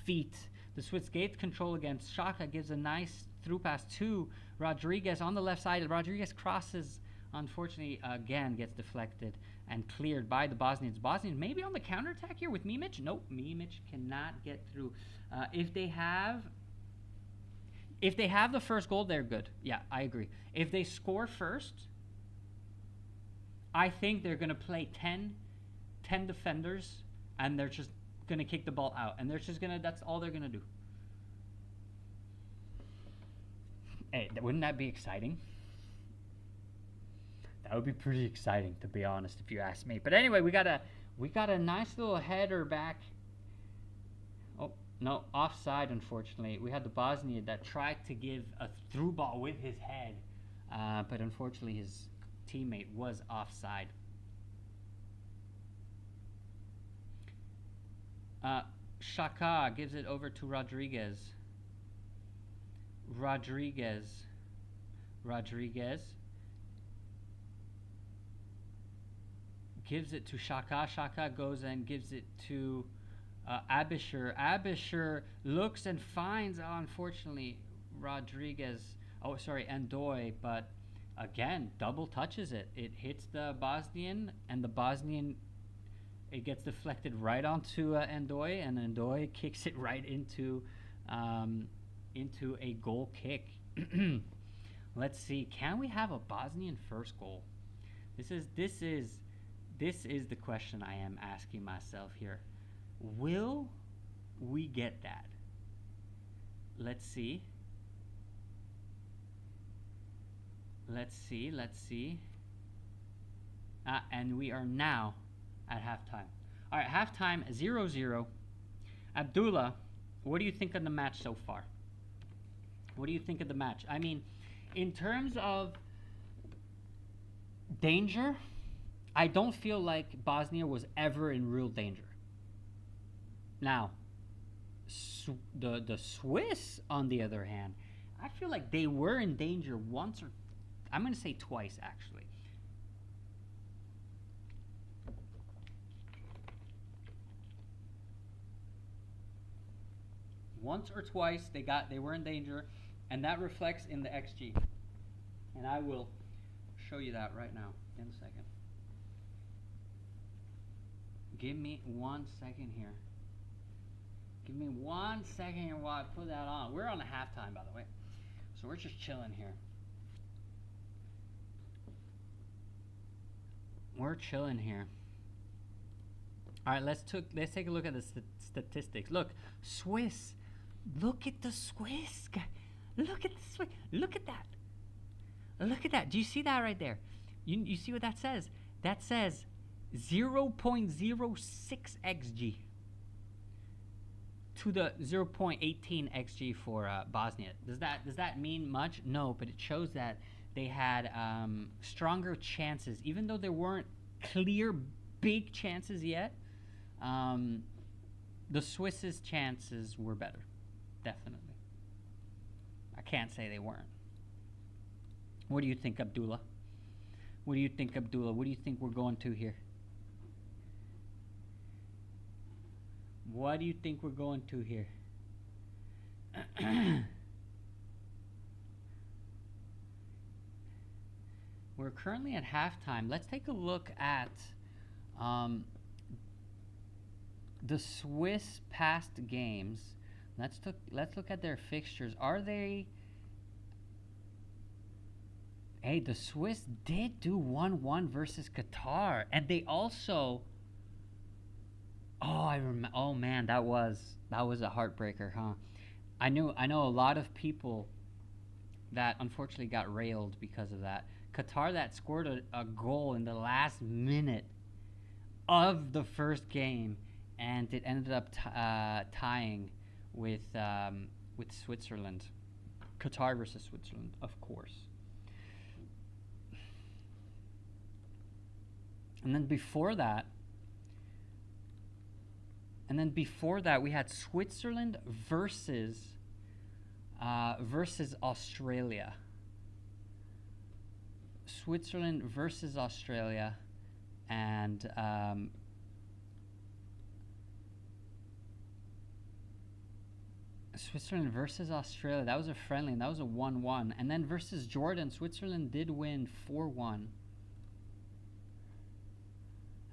A: feet. The Swiss gains control against Xhaka, gives a nice through pass to Rodriguez on the left side. Rodriguez crosses, unfortunately, again gets deflected and cleared by the Bosnians. Bosnians maybe on the counterattack here with Mimic. Nope, Mimic cannot get through. If they have the first goal, they're good. Yeah, I agree. If they score first, I think they're going to play 10 defenders, and they're just going to kick the ball out. And they're just going to, that's all they're going to do. Hey, wouldn't that be exciting? That would be pretty exciting, to be honest, if you ask me. But anyway, we got a nice little header back. Oh, no, offside, unfortunately. We had the Bosnia that tried to give a through ball with his head, but unfortunately his teammate was offside. Xhaka gives it over to Rodriguez. Rodriguez gives it to Xhaka. Xhaka goes and gives it to Abisher. Abisher looks and finds, unfortunately, Andoi, but again, double touches it. It hits the Bosnian, and the Bosnian, it gets deflected right onto Andoi, and Andoi kicks it right into a goal kick. Let's see. Can we have a Bosnian first goal? This is the question I am asking myself here. Will we get that? Let's see. And we are now at halftime. All right, halftime 0-0. Abdullah, what do you think of the match so far? What do you think of the match? I mean, in terms of danger, I don't feel like Bosnia was ever in real danger. Now, the Swiss, on the other hand, I feel like they were in danger once, or I'm going to say twice, actually. Once or twice they were in danger, and that reflects in the XG. And I will show you that right now in a second. Give me 1 second here. Give me 1 second here while I put that on. We're on a halftime, by the way. So we're just chilling here. We're chilling here. All right, let's take a look at the statistics. Look, Swiss. Look at the Swiss guy. Look at the Swiss. Look at that. Look at that. Do you see that right there? You see what that says? That says 0.06 xg to the 0.18 xg for Bosnia. Does that mean much? No, but it shows that they had stronger chances, even though there weren't clear big chances yet. The Swiss's chances were better, definitely. I can't say they weren't. What do you think, Abdullah? What do you think, Abdullah? What do you think we're going to here? What do you think we're going to here? We're currently at halftime. Let's take a look at the Swiss past games. Let's look at their fixtures. Are they... Hey, the Swiss did do 1-1 versus Qatar, and they also... Oh man, that was a heartbreaker, huh? I know a lot of people that unfortunately got railed because of that. Qatar that scored a goal in the last minute of the first game, and it ended up tying with Switzerland. Qatar versus Switzerland, of course. And then before that, we had Switzerland versus Australia. Switzerland versus Australia, and Switzerland versus Australia. That was a friendly, and that was a 1-1. And then versus Jordan, Switzerland did win 4-1.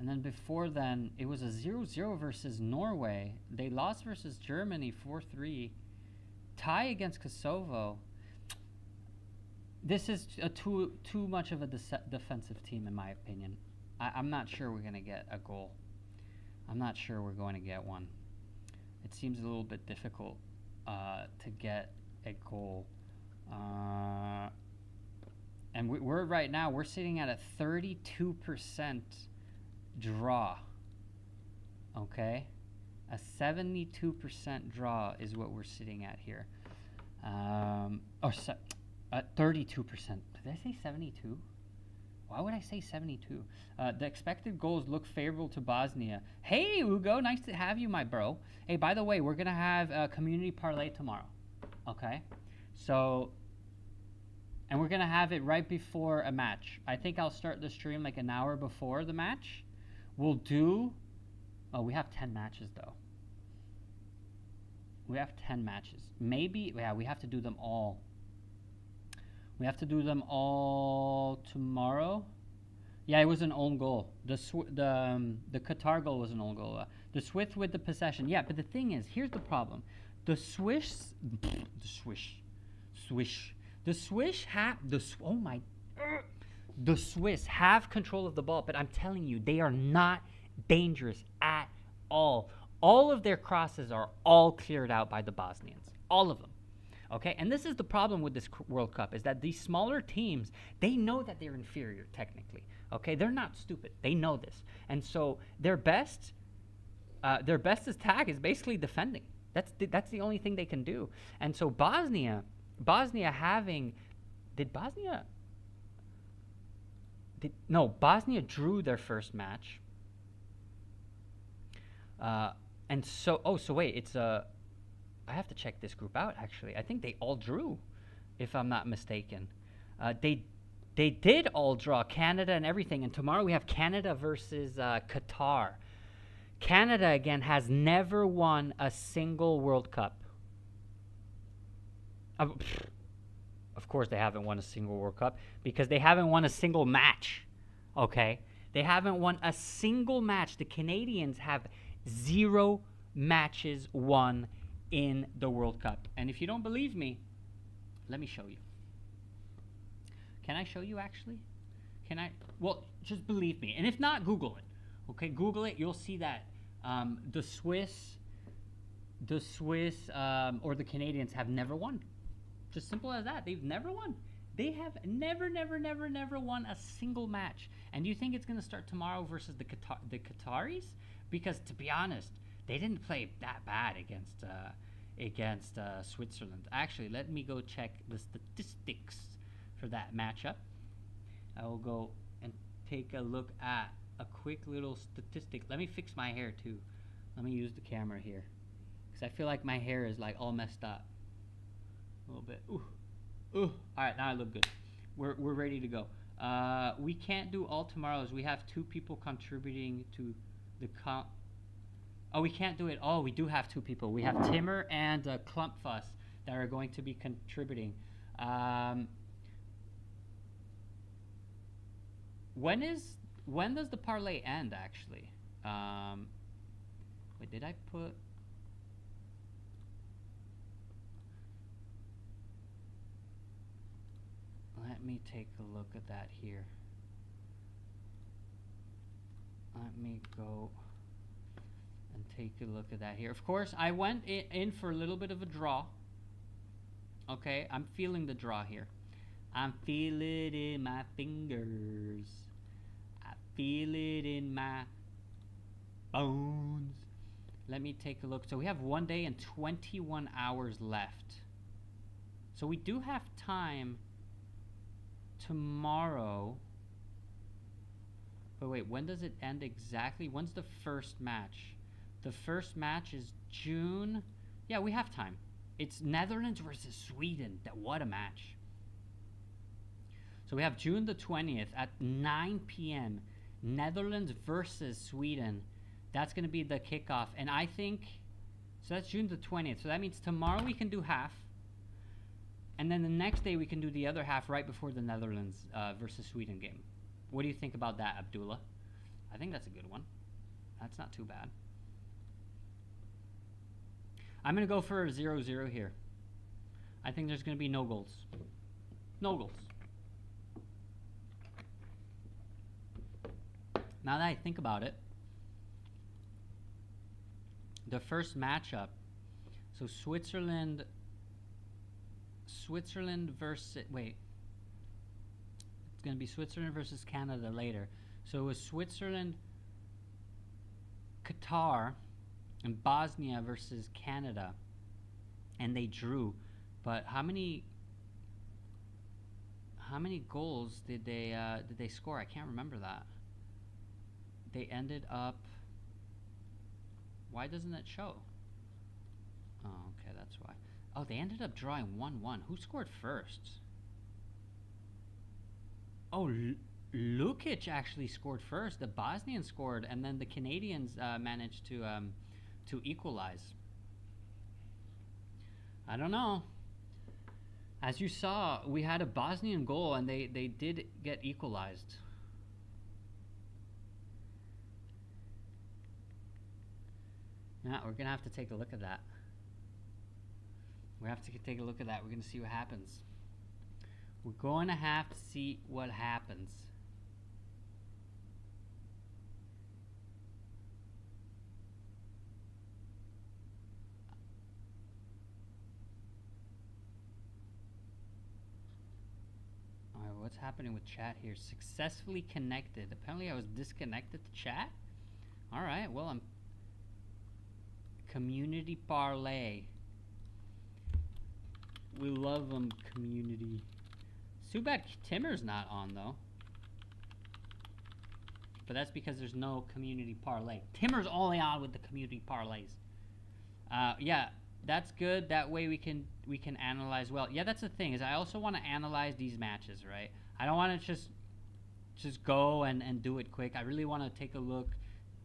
A: And then before then, it was a 0-0 versus Norway. They lost versus Germany 4-3. Tie against Kosovo. This is too much of a defensive team, in my opinion. I'm not sure we're going to get a goal. I'm not sure we're going to get one. It seems a little bit difficult to get a goal. And we're right now, we're sitting at a 32% draw. Okay? A 72% draw is what we're sitting at here. 32%. Did I say 72? Why would I say 72? The expected goals look favorable to Bosnia. Hey, Ugo, nice to have you, my bro. Hey, by the way, we're going to have a community parlay tomorrow. Okay? So, and we're going to have it right before a match. I think I'll start the stream like an hour before the match. We'll do... Oh, we have 10 matches, though. We have 10 matches. Maybe... Yeah, we have to do them all. We have to do them all tomorrow. Yeah, it was an own goal. The Qatar goal was an own goal. The Swiss with the possession. Yeah, but the thing is, here's the problem. The Swiss have control of the ball, but I'm telling you, they are not dangerous at all. All of their crosses are all cleared out by the Bosnians. All of them. Okay, and this is the problem with this World Cup, is that these smaller teams, they know that they're inferior technically. Okay, they're not stupid. They know this. And so their best attack is basically defending. That's the only thing they can do. And so Bosnia drew their first match. I have to check this group out, actually. I think they all drew, if I'm not mistaken. They did all draw, Canada and everything. And tomorrow we have Canada versus Qatar. Canada, again, has never won a single World Cup. Of course, they haven't won a single World Cup because they haven't won a single match. Okay? They haven't won a single match. The Canadians have 0 matches won in the World Cup. And if you don't believe me, let me show you. Can I show you actually? Can I? Well, just believe me. And if not, Google it. Okay, Google it. You'll see that the Swiss or the Canadians have never won. Just simple as that. They've never won. They have never won a single match. And do you think it's going to start tomorrow versus the Qataris? Because to be honest, they didn't play that bad against Switzerland. Actually, let me go check the statistics for that matchup. I will go and take a look at a quick little statistic. Let me fix my hair too. Let me use the camera here, because I feel like my hair is like all messed up a little bit. Ooh. All right, now I look good. We're ready to go. We can't do all tomorrows. We have 2 people contributing to the Oh, we can't do it all. We do have 2 people. We have Timmer and Klumpfuss that are going to be contributing. When does the parlay end actually? Wait, did I put? Let me take a look at that here. Let me go and take a look at that here. Of course, I went in for a little bit of a draw. Okay, I'm feeling the draw here. I'm feeling it in my fingers. I feel it in my bones. Let me take a look. So we have 1 day and 21 hours left. So we do have time tomorrow. But wait, when does it end exactly? When's the first match? The first match is June. Yeah, we have time. It's Netherlands versus Sweden. What a match. So we have June the 20th at 9 p.m. Netherlands versus Sweden. That's going to be the kickoff. And I think, so that's June the 20th. So that means tomorrow we can do half. And then the next day we can do the other half right before the Netherlands versus Sweden game. What do you think about that, Abdullah? I think that's a good one. That's not too bad. I'm going to go for a 0-0 here. I think there's going to be no goals. No goals. Now that I think about it, the first matchup, so Switzerland versus, wait, it's going to be Switzerland versus Canada later. So it was Switzerland, Qatar, and Bosnia versus Canada, and they drew. But how many goals did they score? I can't remember that. They ended up. Why doesn't it show? Oh, okay, that's why. Oh, they ended up drawing 1-1. Who scored first? Oh, Lukic actually scored first. The Bosnians scored, and then the Canadians managed to equalize. I don't know. As you saw, we had a Bosnian goal, and they did get equalized. Yeah, we're gonna have to take a look at that. We have to take a look at that. We're gonna see what happens. We're going to have to see what happens. Alright, what's happening with chat here? Successfully connected. Apparently I was disconnected to chat. Alright, well, I'm community parlay. We love them, community. Too bad Timmer's not on though. But that's because there's no community parlay. Timmer's only on with the community parlays. Yeah, that's good. That way we can analyze well. Yeah, that's the thing, is I also want to analyze these matches, right? I don't want to just go and do it quick. I really want to take a look,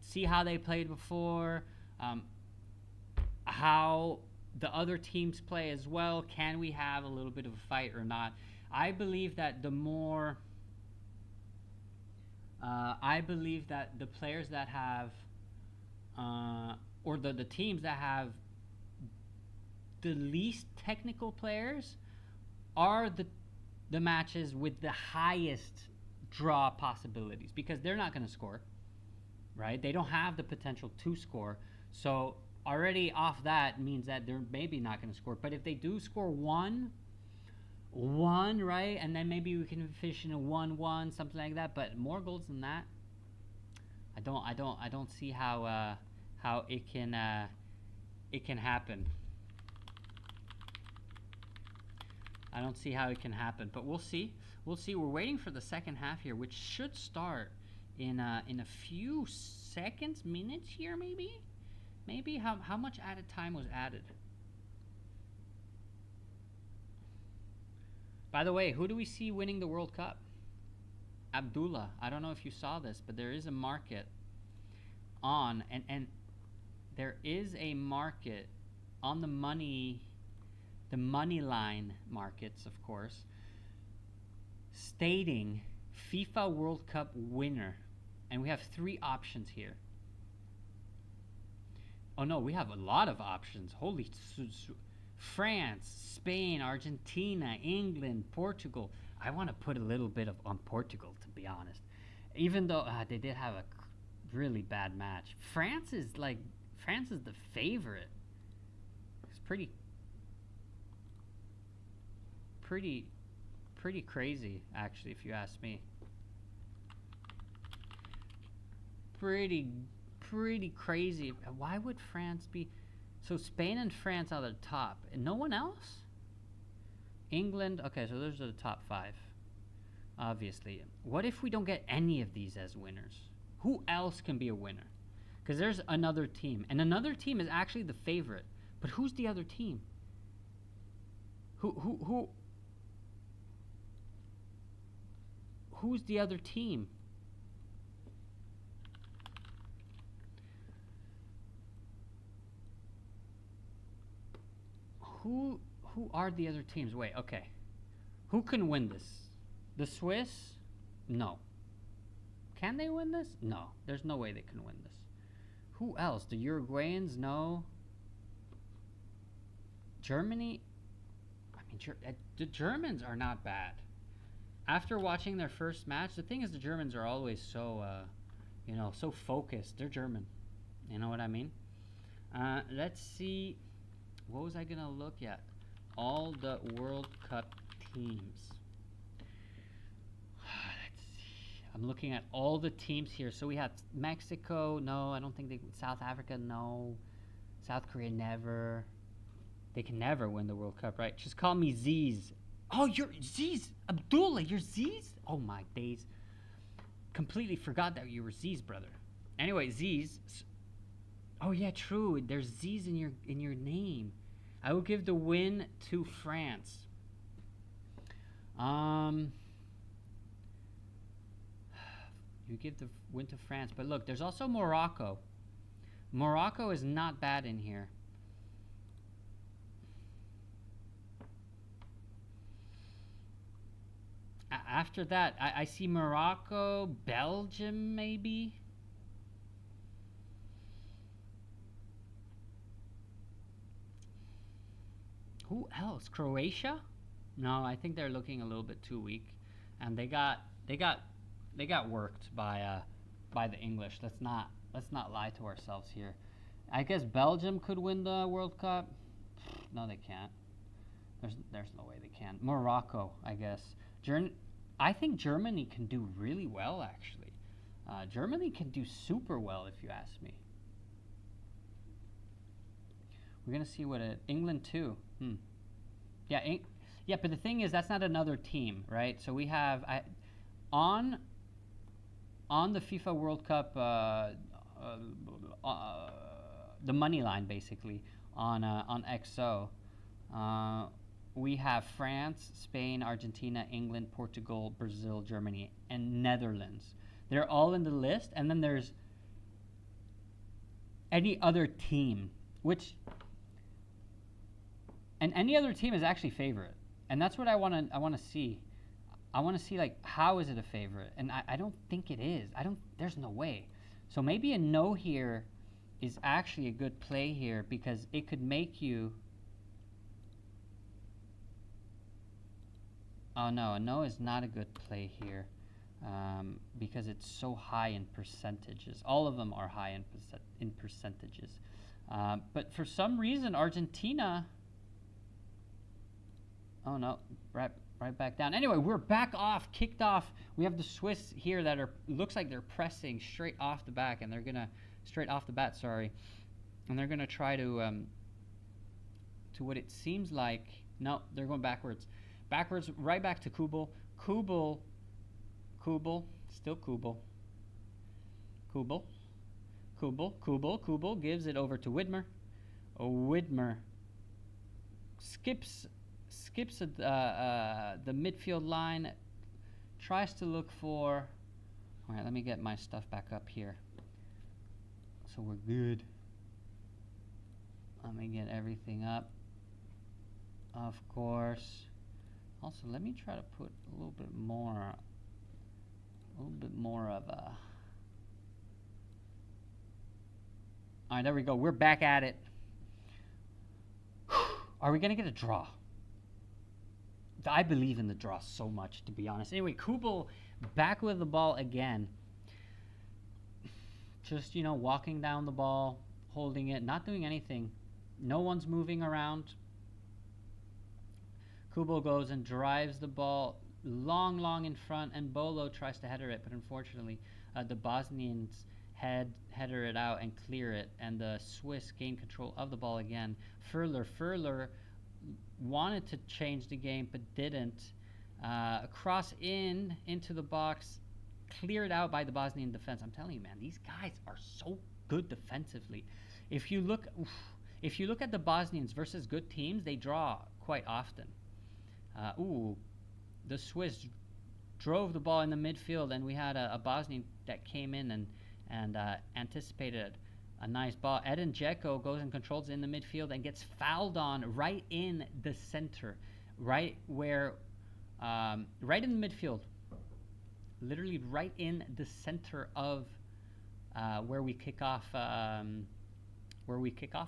A: see how they played before, how the other teams play as well. Can we have a little bit of a fight or not? I believe that the more I believe that the players that have or the teams that have the least technical players are the matches with the highest draw possibilities, because they're not going to score, right? They don't have the potential to score. So already off that means that they're maybe not going to score. But if they do score one, right, and then maybe we can finish in a 1-1, something like that. But more goals than that, I don't see how it can happen. I don't see how it can happen, but we'll see. We'll see. We're waiting for the second half here, which should start in a few seconds, minutes here, maybe. Maybe how much added time was added? By the way, who do we see winning the World Cup? Abdullah. I don't know if you saw this, but there is a market on, and there is a market on the money line markets, of course, stating FIFA World Cup winner. And we have 3 options here. Oh no, we have a lot of options. Holy, France, Spain, Argentina, England, Portugal. I want to put a little bit on Portugal, to be honest. Even though they did have a really bad match. France is the favorite. It's pretty crazy, actually, if you ask me. Pretty crazy. Why would France be? So Spain and France are the top, and no one else? England, okay, so those are the top 5, obviously. What if we don't get any of these as winners? Who else can be a winner? Because there's another team, and another team is actually the favorite. But who's the other team? Who's the other team? Who are the other teams? Wait, okay. Who can win this? The Swiss? No. Can they win this? No. There's no way they can win this. Who else? The Uruguayans? No. Germany? I mean, the Germans are not bad. After watching their first match, the thing is, the Germans are always so, so focused. They're German. You know what I mean? Let's see. What was I going to look at? All the World Cup teams. Let's see. I'm looking at all the teams here. So we have Mexico. No, I don't think they... South Africa, no. South Korea, never. They can never win the World Cup, right? Just call me Ziz. Oh, you're Ziz. Abdullah, you're Ziz? Oh, my days. Completely forgot that you were Ziz, brother. Anyway, Ziz. Oh, yeah, true. There's Ziz in your name. I will give the win to France. You give the win to France. But look, there's also Morocco. Morocco is not bad in here. After that, I see Morocco, Belgium, maybe. Who else? Croatia? No, I think they're looking a little bit too weak, and they got worked by the English. Let's not lie to ourselves here. I guess Belgium could win the World Cup. No, they can't. There's no way they can. Morocco, I guess. I think Germany can do really well, actually. Germany can do super well, if you ask me. We're gonna see what England too. Yeah, yeah, but the thing is, that's not another team, right? So we have on the FIFA World Cup, the money line basically on ㅍxo. We have France, Spain, Argentina, England, Portugal, Brazil, Germany, and Netherlands. They're all in the list, and then there's any other team, which... And any other team is actually favorite. And that's what I want to see. I want to see, like, how is it a favorite? And I don't think it is. There's no way. So maybe a no here is actually a good play here, because it could make you... Oh no, a no is not a good play here, because it's so high in percentages. All of them are high in percentages. But for some reason, Argentina... Oh no, right back down. Anyway, we're back off, kicked off. We have the Swiss here that looks like they're pressing straight off the back, and they're gonna straight off the bat. Sorry, and they're gonna try to what it seems like. No, they're going backwards, right back to Kubel. Kubel, still Kubel. Kubel gives it over to Widmer. Widmer skips the midfield line, tries to look for... All right, let me get my stuff back up here so we're good. Let me get everything up, of course. Also, let me try to put a little bit more of a... All right, there we go. We're back at it. Are we going to get a draw? I believe in the draw so much, to be honest. Anyway, Kubel back with the ball again. Just, walking down the ball, holding it, not doing anything. No one's moving around. Kubel goes and drives the ball long in front, and Bolo tries to header it, but unfortunately the Bosnians header it out and clear it, and the Swiss gain control of the ball again. Furler wanted to change the game but didn't. Cross into the box, cleared out by the Bosnian defense. I'm telling you, man, these guys are so good defensively. If you look at the Bosnians versus good teams, they draw quite often. The Swiss drove the ball in the midfield, and we had a Bosnian that came in and anticipated a nice ball. Edin Đeko goes and controls in the midfield and gets fouled on right in the center, right in the midfield, literally right in the center of where we kick off,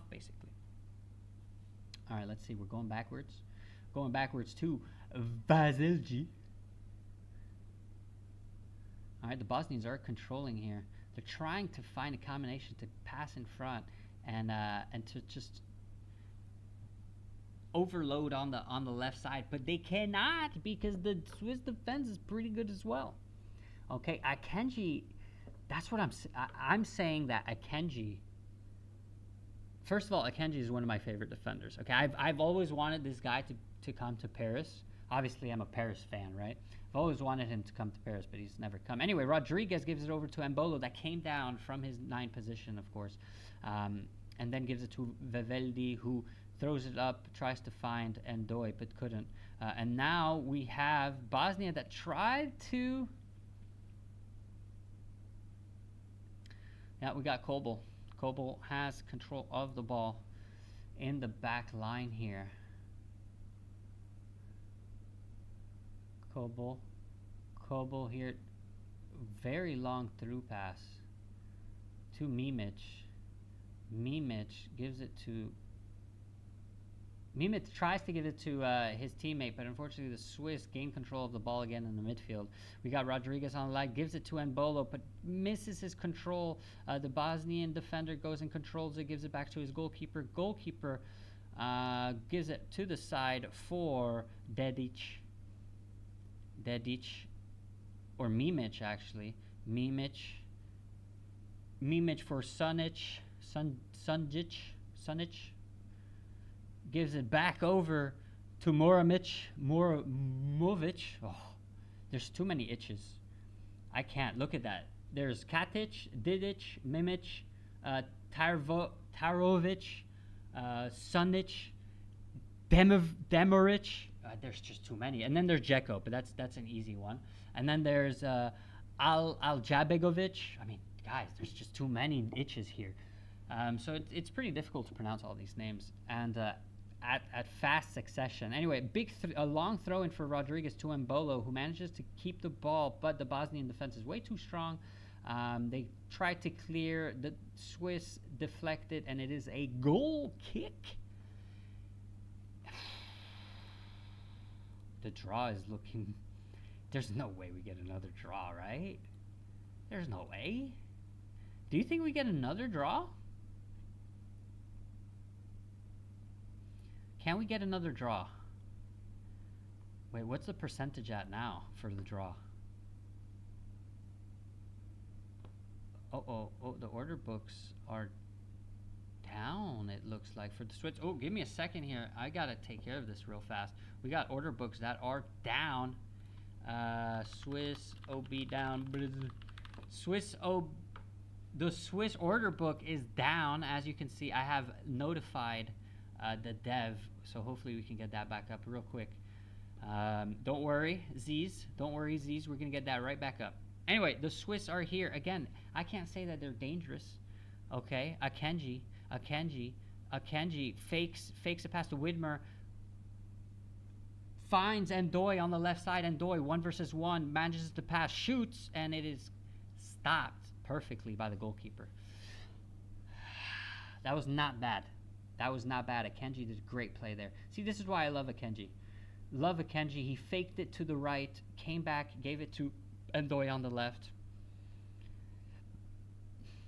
A: basically. All right, let's see. We're going backwards to Vasilji. All right, the Bosnians are controlling here. They're trying to find a combination to pass in front and to just overload on the left side, but they cannot, because the Swiss defense is pretty good as well. Okay, Akanji, that's what I'm saying, that Akanji. First of all, Akanji is one of my favorite defenders. Okay, I've always wanted this guy to come to Paris. Obviously, I'm a Paris fan, right? I've always wanted him to come to Paris, but he's never come. Anyway, Rodriguez gives it over to Embolo, that came down from his 9 position, of course, and then gives it to Veveldi, who throws it up, tries to find Endoy, but couldn't. And now we have Bosnia that tried to... Yeah, we got Kobel. Kobel has control of the ball in the back line here. Kobel here, very long through pass to Mimic. Mimic tries to give it to his teammate, but unfortunately the Swiss gain control of the ball again in the midfield. We got Rodriguez on the line, gives it to Embolo, but misses his control. The Bosnian defender goes and controls it, gives it back to his goalkeeper. Goalkeeper gives it to the side for Dedic, or Mimic actually. Mimic for Sunic. Gives it back over to Moramovic. Oh, there's too many itches. I can't look at that. There's Katic, Didic, Mimic, Tarovic, Sunic, Demoric. There's just too many. And then there's Đeko, but that's an easy one. And then there's Aljabegovic. I mean, guys, there's just too many itches here. So it's pretty difficult to pronounce all these names. And at fast succession. Anyway, a long throw in for Rodriguez to Embolo, who manages to keep the ball, but the Bosnian defense is way too strong. They tried to clear. The Swiss deflected, and it is a goal kick. The draw is looking... There's no way we get another draw, right? There's no way. Do you think we get another draw? Can we get another draw? Wait, what's the percentage at now for the draw? Oh, the order books are down, it looks like, for the Swiss. Oh, give me a second here. I gotta take care of this real fast. We got order books that are down. Swiss OB down. The Swiss order book is down. As you can see, I have notified the dev, so hopefully we can get that back up real quick. Don't worry, Z's. Don't worry, Z's. We're gonna get that right back up. Anyway, the Swiss are here again. I can't say that they're dangerous. Okay, Akanji fakes a pass to Widmer. Finds Ndoye on the left side. Ndoye 1 versus 1 manages to pass, shoots, and it is stopped perfectly by the goalkeeper. That was not bad. That was not bad. Akanji did great play there. See, this is why I love Akanji. Love Akanji. He faked it to the right, came back, gave it to Ndoye on the left.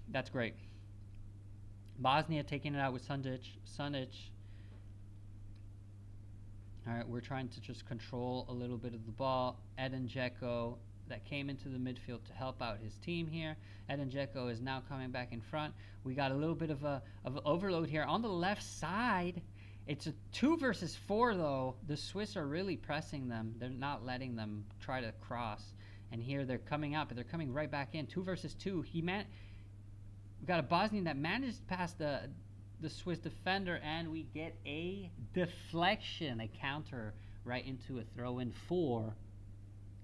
A: That's great. Bosnia taking it out with Sunic. All right, we're trying to just control a little bit of the ball. ㅍxo that came into the midfield to help out his team here. ㅍxo is now coming back in front. We got a little bit of an overload here on the left side. It's a 2 versus 4 though. The Swiss are really pressing them. They're not letting them try to cross. And here they're coming up, but they're coming right back in. 2 versus 2. We got a Bosnian that managed to pass the Swiss defender, and we get a deflection, a counter right into a throw-in for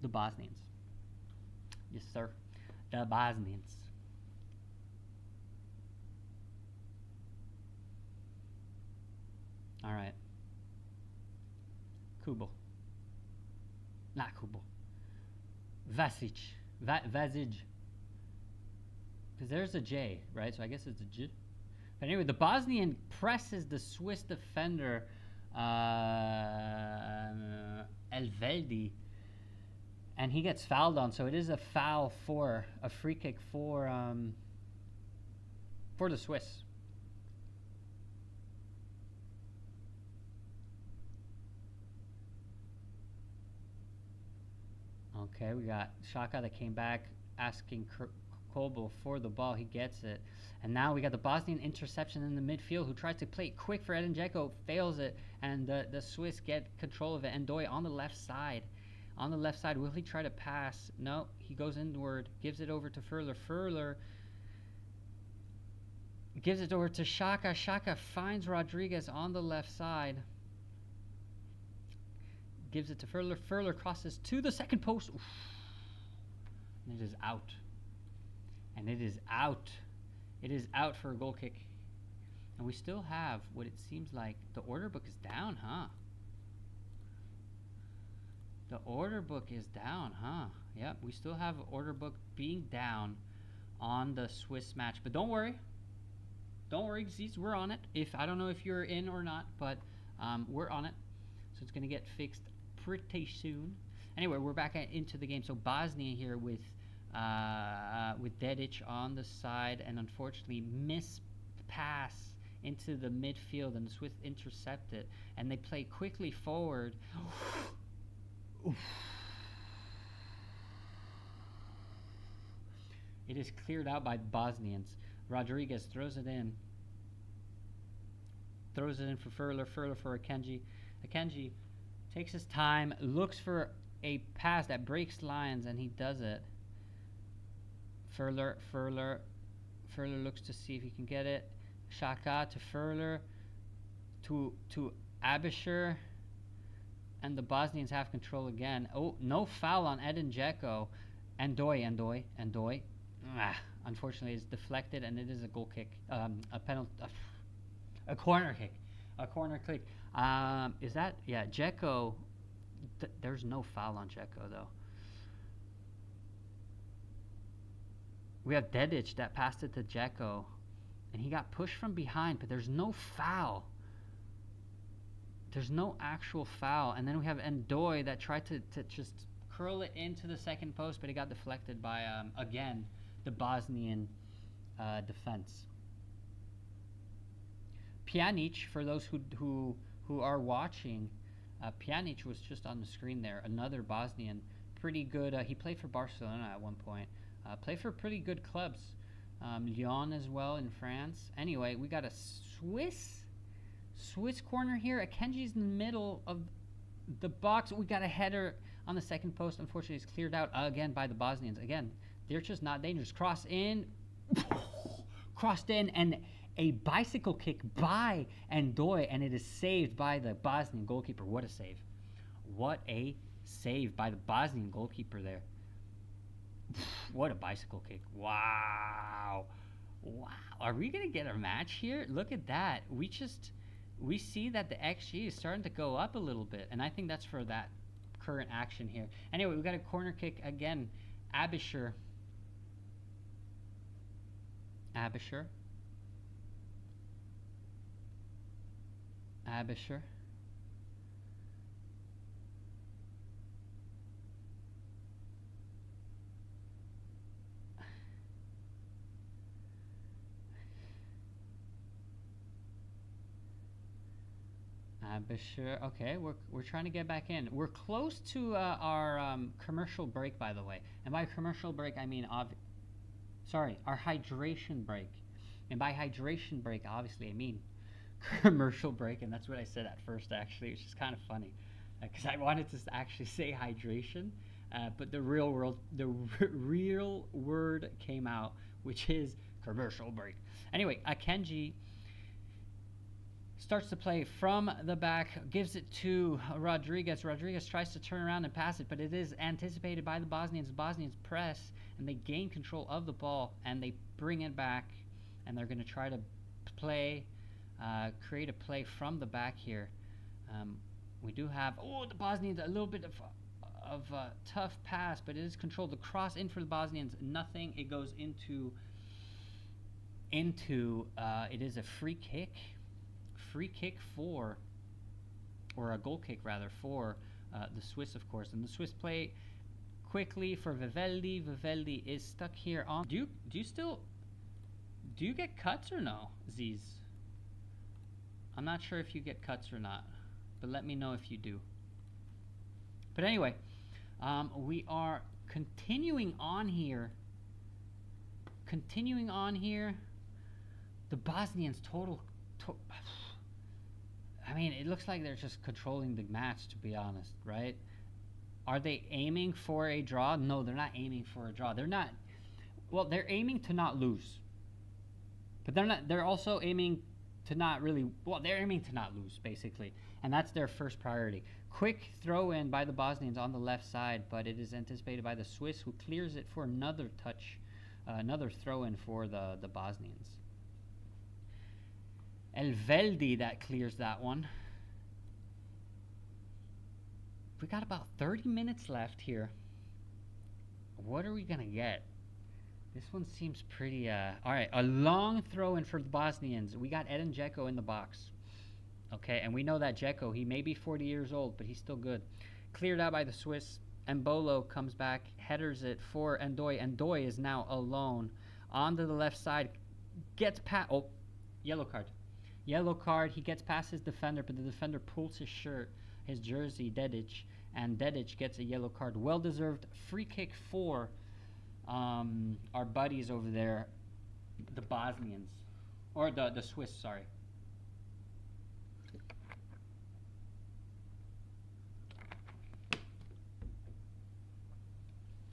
A: the Bosnians. Yes, sir. The Bosnians. All right. Kubo. Not Kubo. Vasic. Vasic. Because there's a J, right? So I guess it's a J. But anyway, the Bosnian presses the Swiss defender, Elveldi, and he gets fouled on. So it is a foul for a free kick for the Swiss. Okay, we got Xhaka that came back asking Kobo for the ball. He gets it. And now we got the Bosnian interception in the midfield, who tries to play it quick for ㅍxo, fails it, and the Swiss get control of it. Ndoye on the left side. On the left side, will he try to pass? No, he goes inward, gives it over to Furler. Furler gives it over to Xhaka. Xhaka finds Rodriguez on the left side. Gives it to Furler. Furler crosses to the second post. Oof. And it is out. And it is out. It is out for a goal kick. And we still have what it seems like the order book is down, huh? The order book is down, huh? Yep, we still have order book being down on the Swiss match. But don't worry. Don't worry, Z's, we're on it. I don't know if you're in or not, but we're on it. So it's going to get fixed pretty soon. Anyway, we're back into the game. So Bosnia here with Dedic on the side, and unfortunately miss pass into the midfield, and the Swiss intercept it, and they play quickly forward. It is cleared out by Bosnians. Rodriguez throws it in for Furler. Furler for Akanji. Akanji takes his time, looks for a pass that breaks lines, and he does it. Furler looks to see if he can get it. Xhaka to Furler, to Abisher, and the Bosnians have control again. Oh, no foul on ㅍxo. Ndoye. Unfortunately, it's deflected, and it is a goal kick. A penalty, a corner kick. Is that, yeah, ㅍxo? There's no foul on ㅍxo though. We have Dedic that passed it to ㍍xo, and he got pushed from behind, but there's no foul. There's no actual foul. And then we have Ndoye that tried to just curl it into the second post, but it got deflected by, again, the Bosnian defense. Pjanic, for those who are watching, Pjanic was just on the screen there. Another Bosnian, pretty good. He played for Barcelona at one point. Played for pretty good clubs. Lyon as well in France. Anyway, we got a Swiss corner here. Akanji's in the middle of the box. We got a header on the second post. Unfortunately, it's cleared out again by the Bosnians. Again, they're just not dangerous. Crossed in, and a bicycle kick by Ndoye, and it is saved by the Bosnian goalkeeper. What a save. What a save by the Bosnian goalkeeper there. What a bicycle kick. Wow. Wow. Are we going to get a match here? Look at that. We see that the XG is starting to go up a little bit, and I think that's for that current action here. Anyway, we got a corner kick again. Abisher. Okay, we're trying to get back in. We're close to our commercial break, by the way. And by commercial break, I mean our hydration break. And by hydration break, obviously, I mean commercial break. And that's what I said at first, actually, which is kind of funny, because I wanted to actually say hydration, but the real word came out, which is commercial break. Anyway, Akanji starts to play from the back, gives it to Rodriguez. Rodriguez tries to turn around and pass it, but it is anticipated by the Bosnians. The Bosnians press, and they gain control of the ball, and they bring it back, and they're going to try to create a play from the back here. We do have, the Bosnians, a little bit of a tough pass, but it is controlled. The cross in for the Bosnians, nothing. It goes into it is a free kick for, or a goal kick rather, for the Swiss, of course. And the Swiss play quickly for Vivaldi. Vivaldi is stuck here on. Do you get cuts or no, Ziz? I'm not sure if you get cuts or not, but let me know if you do. But anyway, we are continuing on here. The Bosnians I mean, it looks like they're just controlling the match, to be honest, right? Are they aiming for a draw? No, they're not aiming for a draw. They're aiming to not lose. But they're also aiming to not really, they're aiming to not lose, basically. And that's their first priority. Quick throw in by the Bosnians on the left side, but it is anticipated by the Swiss, who clears it for another another throw in for the Bosnians. Elveldi that clears that one. We got about 30 minutes left here. What are we going to get? This one seems pretty... Alright, a long throw in for the Bosnians. We got Edin ㍍xo in the box. Okay, and we know that ㍍xo, he may be 40 years old, but he's still good. Cleared out by the Swiss. Mbolo comes back, headers it for Ndoye. Ndoye is now alone. Onto the left side. Gets past... Oh, yellow card. Yellow card, he gets past his defender, but the defender pulls his shirt, his jersey, Dedic, and Dedic gets a yellow card. Well-deserved free kick for our buddies over there, the Bosnians, or the Swiss, sorry.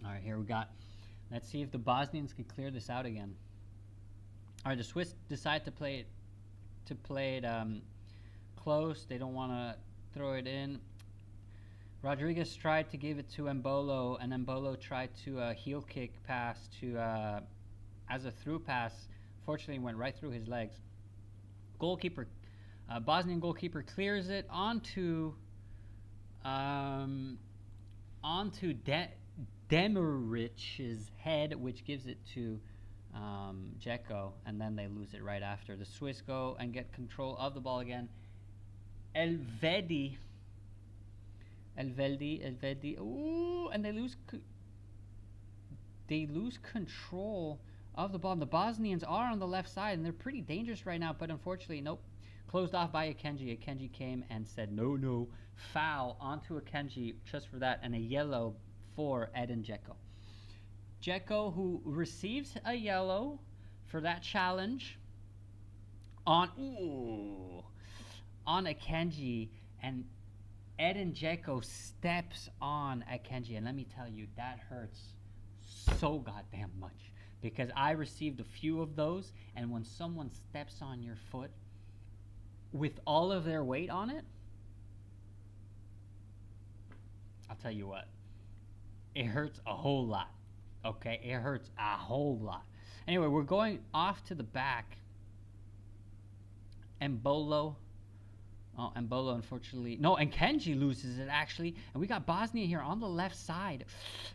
A: All right, here we got, let's see if the Bosnians can clear this out again. All right, the Swiss decide to play it close. They don't want to throw it in. Rodriguez tried to give it to Mbolo, and Mbolo tried to heel kick pass to as a through pass. Fortunately, went right through his legs. Goalkeeper, Bosnian goalkeeper clears it onto Demiric's head, which gives it to ㍍xo, and then they lose it right after. The Swiss go and get control of the ball again. Elvedi. Ooh, and they lose control of the ball. And the Bosnians are on the left side, and they're pretty dangerous right now, but unfortunately, nope. Closed off by Akenji. Akenji came and said, no, foul onto Akenji just for that, and a yellow for Edin ㍍xo. ㍍xo, who receives a yellow for that challenge on Akenji, and Edin ㍍xo steps on Akenji, and let me tell you, that hurts so goddamn much, because I received a few of those, and when someone steps on your foot with all of their weight on it, I'll tell you what, it hurts a whole lot. Okay, it hurts a whole lot. Anyway, we're going off to the back. Embolo, unfortunately, no, and Kenji loses it actually, and we got Bosnia here on the left side.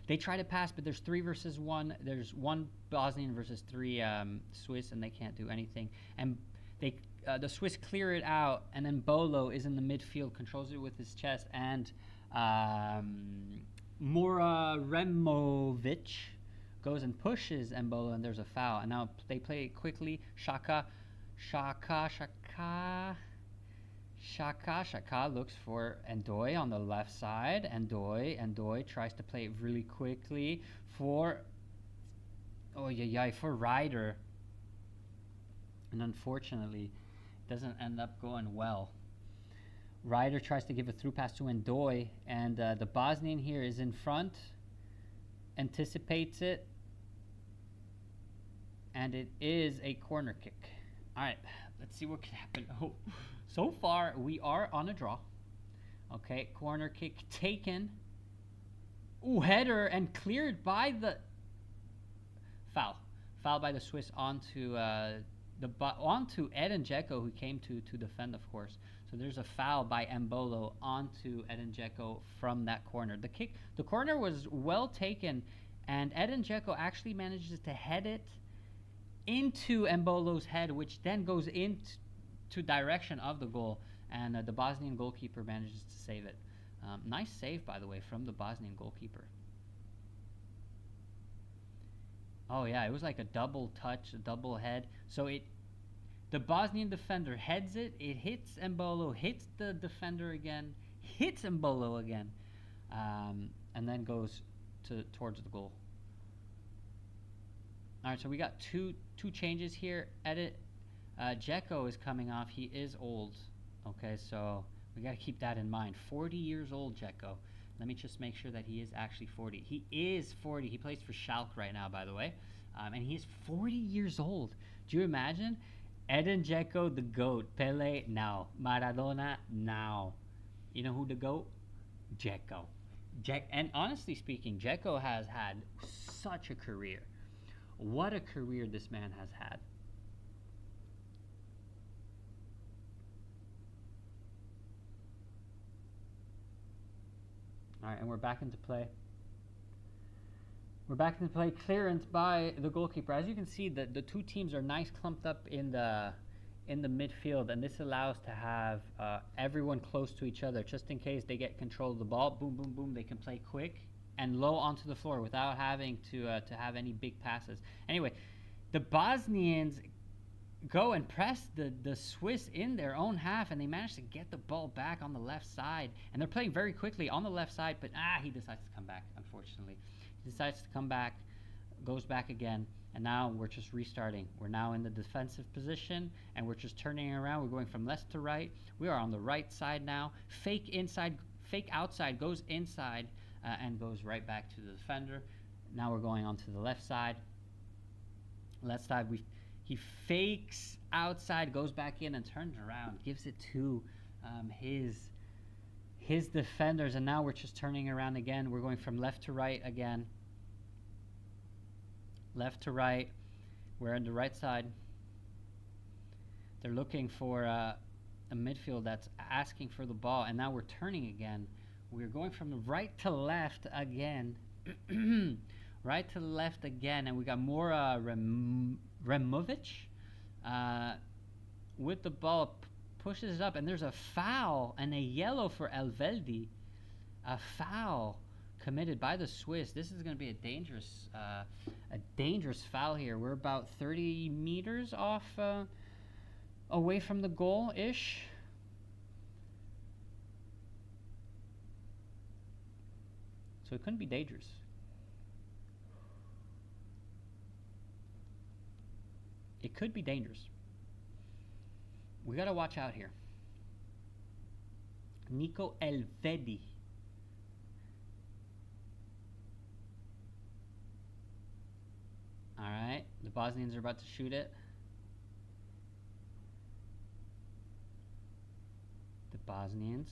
A: They try to pass, but there's 3 versus 1. There's 1 Bosnian versus 3 Swiss, and they can't do anything. And the Swiss clear it out, and then Bolo is in the midfield, controls it with his chest, and Moraremovic goes and pushes Embolo, and there's a foul. And now they play it quickly. Shaka looks for Ndoye on the left side. Ndoye tries to play it really quickly for Ryder. And unfortunately, it doesn't end up going well. Ryder tries to give a through pass to Ndoye, and the Bosnian here is in front, anticipates it, and it is a corner kick. All right, let's see what can happen. Oh, so far, we are on a draw. Okay, corner kick taken. Ooh, header and cleared by the foul. Foul by the Swiss onto Edin ㍍xo, who came to defend, of course. So there's a foul by Embolo onto Edin ㍍xo from that corner. The corner was well taken, and Edin ㍍xo actually manages to head it into Embolo's head, which then goes into direction of the goal, and the Bosnian goalkeeper manages to save it. Nice save, by the way, from the Bosnian goalkeeper. Oh yeah, it was like a double touch, a double head. So the Bosnian defender heads it, it hits Embolo, hits the defender again, hits Embolo again, and then goes towards the goal. All right, so we got two changes here. ㍍xo is coming off. He is old. Okay, so we got to keep that in mind. 40 years old, ㍍xo. Let me just make sure that he is actually 40. He is 40. He plays for Schalke right now, by the way. And he is 40 years old. Do you imagine? Edin ㍍xo, the GOAT. Pele, now. Maradona, now. You know who the GOAT? ㍍xo. And honestly speaking, ㍍xo has had such a career. What a career this man has had. All right, and we're back into play. We're back into play. Clearance by the goalkeeper. As you can see, the two teams are nice clumped up in the midfield, and this allows to have everyone close to each other, just in case they get control of the ball. Boom, boom, boom. They can play quick and low onto the floor without having to have any big passes. Anyway, the Bosnians go and press the Swiss in their own half, and they manage to get the ball back on the left side. And they're playing very quickly on the left side, but he decides to come back, unfortunately. He decides to come back, goes back again, and now we're just restarting. We're now in the defensive position, and we're just turning around. We're going from left to right. We are on the right side now. Fake outside, goes inside, and goes right back to the defender. Now we're going on to the left side. Left side, he fakes outside, goes back in, and turns around, gives it to his defenders, and now we're just turning around again. We're going from left to right again. Left to right. We're on the right side. They're looking for a midfield that's asking for the ball, and now we're turning again. We're going from right to left again. Right to the left again, and we got more Removic with the ball, pushes it up, and there's a foul and a yellow for Elveldi. A foul committed by the Swiss. This is going to be a dangerous foul here. We're about 30 meters off, away from the goal-ish. So it couldn't be dangerous. It could be dangerous. We got to watch out here. Nico Elvedi. All right, the Bosnians are about to shoot it. The Bosnians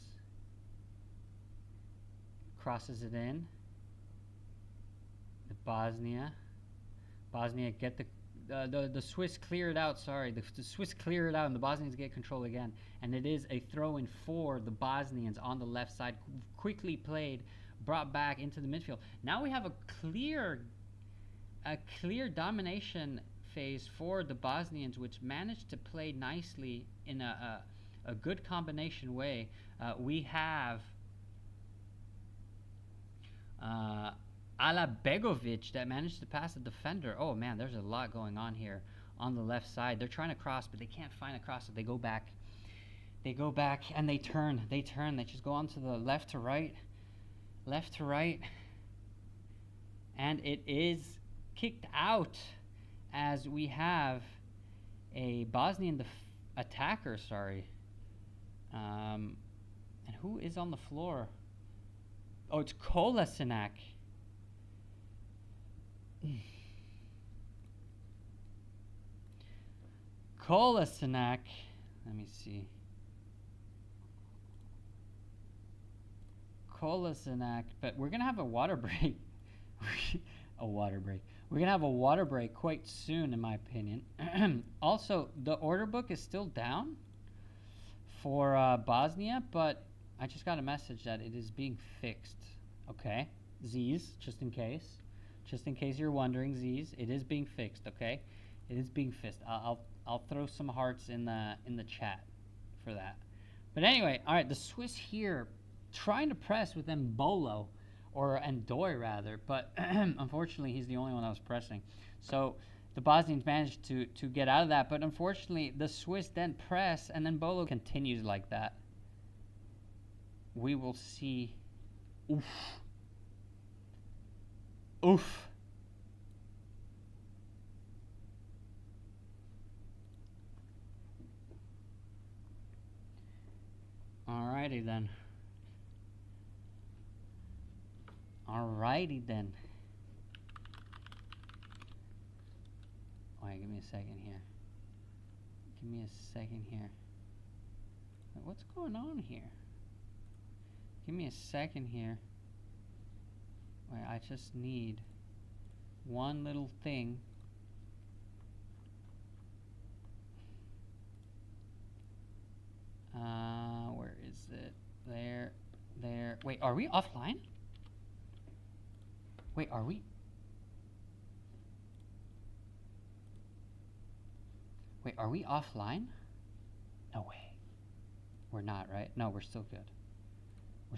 A: crosses it in. The Bosnia get the Swiss clear it out. Sorry, the Swiss clear it out, and the Bosnians get control again. And it is a throw-in for the Bosnians on the left side. Quickly played, brought back into the midfield. Now we have a clear domination phase for the Bosnians, which managed to play nicely in a good combination way. We have Alabegovic that managed to pass the defender. Oh man, there's a lot going on here on the left side. They're trying to cross, but they can't find a cross, so they go back. They go back and they turn. They just go on to the left to right. And it is kicked out as we have a Bosnian attacker, and who is on the floor? Oh, it's Kolasinac. Kolasinac. Let me see. Kolasinac. But we're going to have a water break. We're going to have a water break quite soon, in my opinion. Also, the order book is still down for Bosnia, but I just got a message that it is being fixed. Okay, Z's, just in case you're wondering, Z's, it is being fixed. Okay, it is being fixed. I'll throw some hearts in the chat for that. But anyway, all right, the Swiss here trying to press with Mbolo, or Ndoye rather, but unfortunately he's the only one that was pressing. So the Bosnians managed to get out of that, but unfortunately the Swiss then press, and then Mbolo continues like that. We will see. Oof. Alrighty then. Alright, give me a second here. Wait, what's going on here? Give me a second here. Wait, I just need one little thing. Where is it? There. Wait, are we offline? Wait, are we? Wait, are we offline? No way. We're not, right? No, we're still good. We're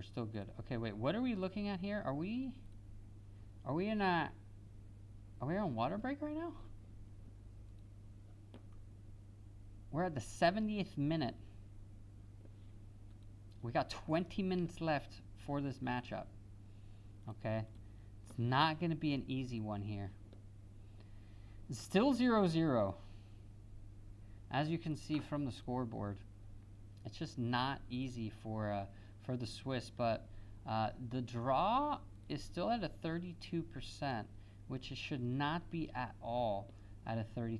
A: still good. Okay, wait, what are we looking at here? Are we on water break right now? We're at the 70th minute. We got 20 minutes left for this matchup. Okay? It's not going to be an easy one here. It's still 0-0. As you can see from the scoreboard, it's just not easy for the Swiss, but the draw is still at a 32%, which it should not be at all at a 32%.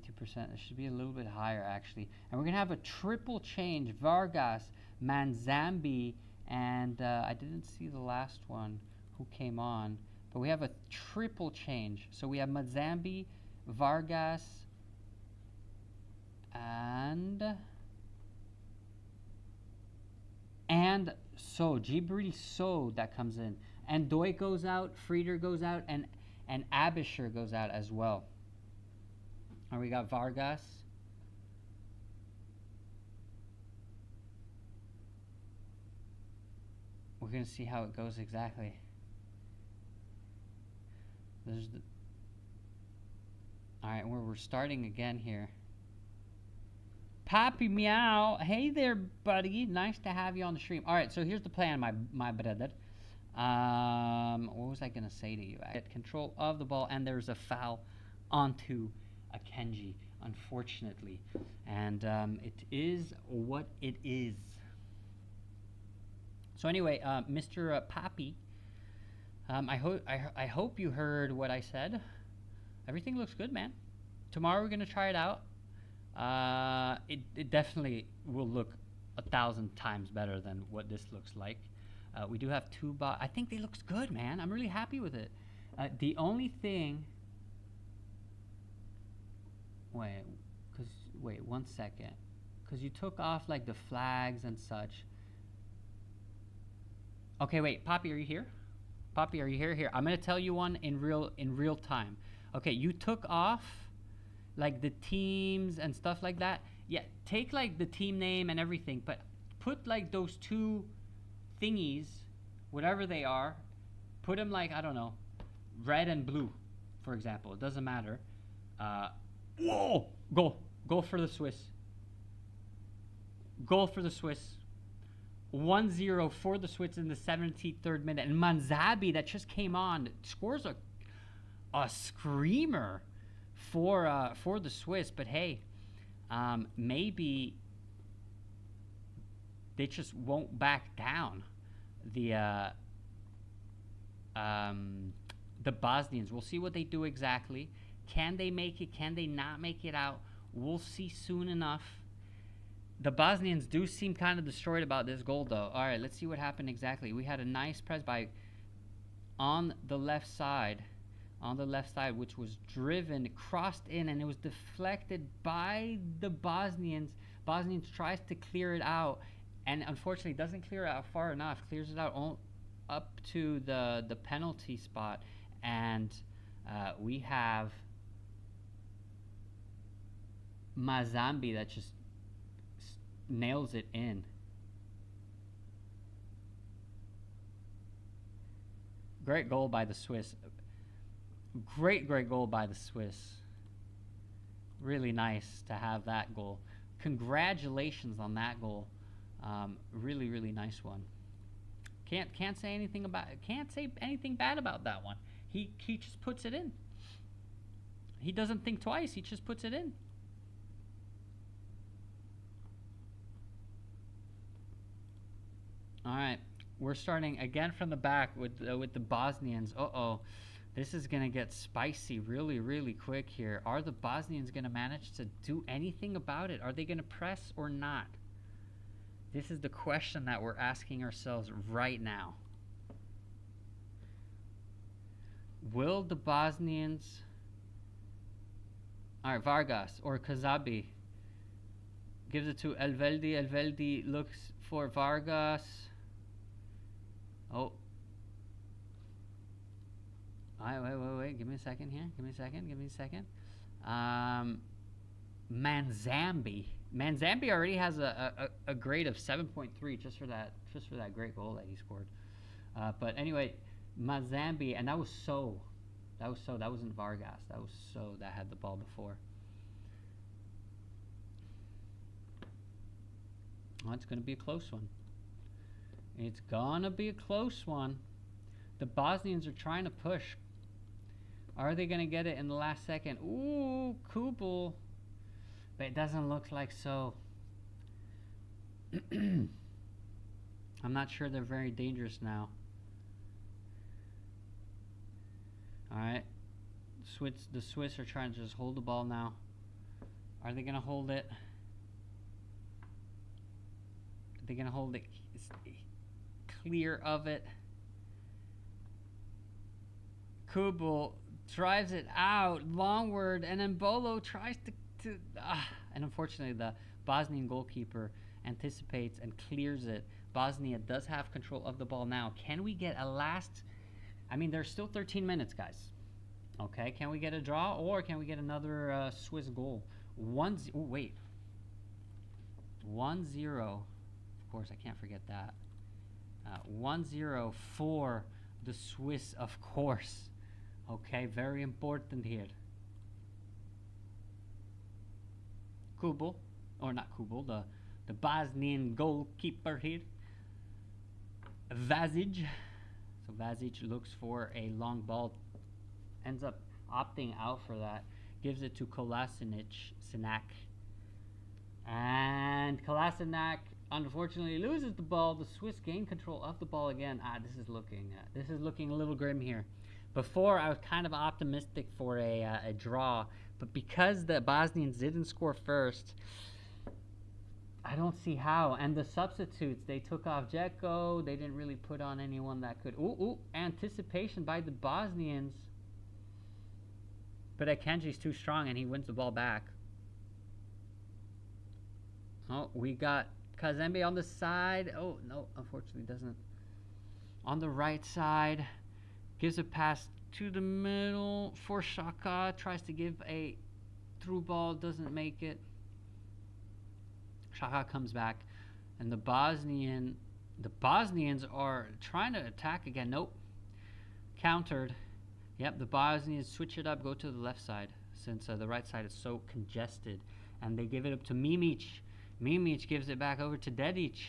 A: It should be a little bit higher, actually. And we're going to have a triple change. Vargas, Manzambi, and I didn't see the last one who came on, but we have a triple change. So we have Manzambi, Vargas, and So, Jibril So that comes in. And Ndoye goes out, Frieder goes out, and and Abisher goes out as well. And we got Vargas. We're going to see how it goes exactly. There's the... Alright, we're starting again here. Papi Meow. Hey there, buddy. Nice to have you on the stream. Alright, so here's the plan, my brother. What was I going to say to you? I get control of the ball, and there's a foul onto Akenji, unfortunately. And it is what it is. So anyway, Mr. Papi, I hope you heard what I said. Everything looks good, man. Tomorrow we're going to try it out. It definitely will look 1,000 times better than what this looks like. We do have two I think they looks good, man. I'm really happy with it. The only thing... Wait, 1 second. Because you took off like the flags and such. Okay, wait, Poppy, are you here? Poppy, are you here? Here, I'm gonna tell you one in real time. Okay, you took off like the teams and stuff like that. Yeah, take like the team name and everything, but put like those two thingies, whatever they are, put them like, I don't know, red and blue, for example. It doesn't matter. Whoa! Goal for the Swiss. Goal for the Swiss. 1-0 for the Swiss in the 73rd minute. And Manzabi, that just came on, scores a screamer for the Swiss. But hey, maybe they just won't back down. The Bosnians. We'll see what they do exactly. Can they make it? Can they not make it out? We'll see soon enough. The Bosnians do seem kind of destroyed about this goal, though. All right, let's see what happened exactly. We had a nice press by on the left side, which was driven, crossed in, and it was deflected by the Bosnians. Bosnians tries to clear it out, and unfortunately doesn't clear it out far enough. Clears it out up to the penalty spot, and we have Mazambi that just nails it in. Great goal by the Swiss. Great goal by the Swiss. Really nice to have that goal. Congratulations on that goal. Really nice one. Can't say anything bad about that one. He just puts it in. He doesn't think twice. He just puts it in. All right, we're starting again from the back with the Bosnians. This is gonna get spicy really quick here. Are the Bosnians gonna manage to do anything about it? Are they gonna press or not? This is the question that we're asking ourselves right now. Will the Bosnians... All right, Vargas or Kazabi gives it to Elveldi. Elveldi looks for Vargas. Oh. Wait. Give me a second here. Give me a second. Manzambi. Manzambi already has a grade of 7.3 just for that great goal that he scored. But anyway, Manzambi, and that wasn't Vargas. That was So that had the ball before. Oh, it's going to be a close one. It's gonna be a close one. The Bosnians are trying to push. Are they gonna get it in the last second? Ooh, Kubel. But it doesn't look like so. I'm not sure they're very dangerous now. Alright. The Swiss are trying to just hold the ball now. Are they gonna hold it? Are they gonna hold it clear of it? Kubel drives it out longward, and then Bolo tries to and unfortunately the Bosnian goalkeeper anticipates and clears it. Bosnia does have control of the ball now. Can we get a last... I mean, there's still 13 minutes, guys. Okay, can we get a draw or can we get another Swiss goal? Wait. 1-0. Of course, I can't forget that. 1-0 for the Swiss, of course. Okay, very important here. Kubel, or not Kubel, the Bosnian goalkeeper here. Vazic. So Vazic looks for a long ball, ends up opting out for that, gives it to Kolasinac. And Kolasinac unfortunately loses the ball. The Swiss gain control of the ball again. This is looking a little grim here. Before, I was kind of optimistic for a draw, but because the Bosnians didn't score first, I don't see how. And the substitutes, they took off ㍍xo. They didn't really put on anyone that could. Anticipation by the Bosnians. But Akanji's too strong, and he wins the ball back. Oh, we got Kazembe on the side. Oh, no, unfortunately doesn't. On the right side, gives a pass to the middle for Shaka. Tries to give a through ball, doesn't make it. Shaka comes back, and the Bosnians are trying to attack again. Nope. Countered. Yep, the Bosnians switch it up, go to the left side, since the right side is so congested. And they give it up to Mimic. Mimic gives it back over to Dedic.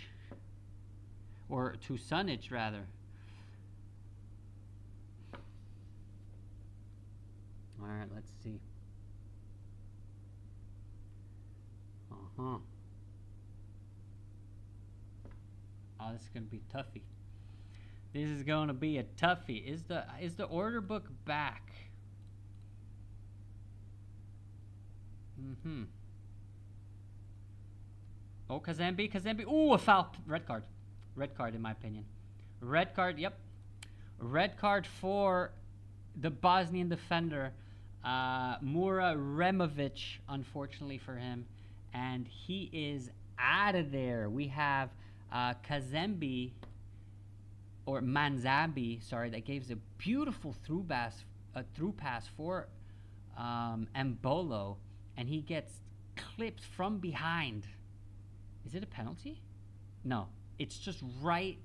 A: Or to Sunic, rather. Alright, let's see. Oh, this is going to be toughy. This is going to be a toughie. Is the order book back? Oh, Kazembe. Ooh, a foul. Red card. Red card, in my opinion. Red card, yep. Red card for the Bosnian defender, Mura Removic, unfortunately for him. And he is out of there. We have Kazembe, or Manzabi, sorry, that gives a beautiful through pass for Mbolo, and he gets clipped from behind. Is it a penalty? No, it's just right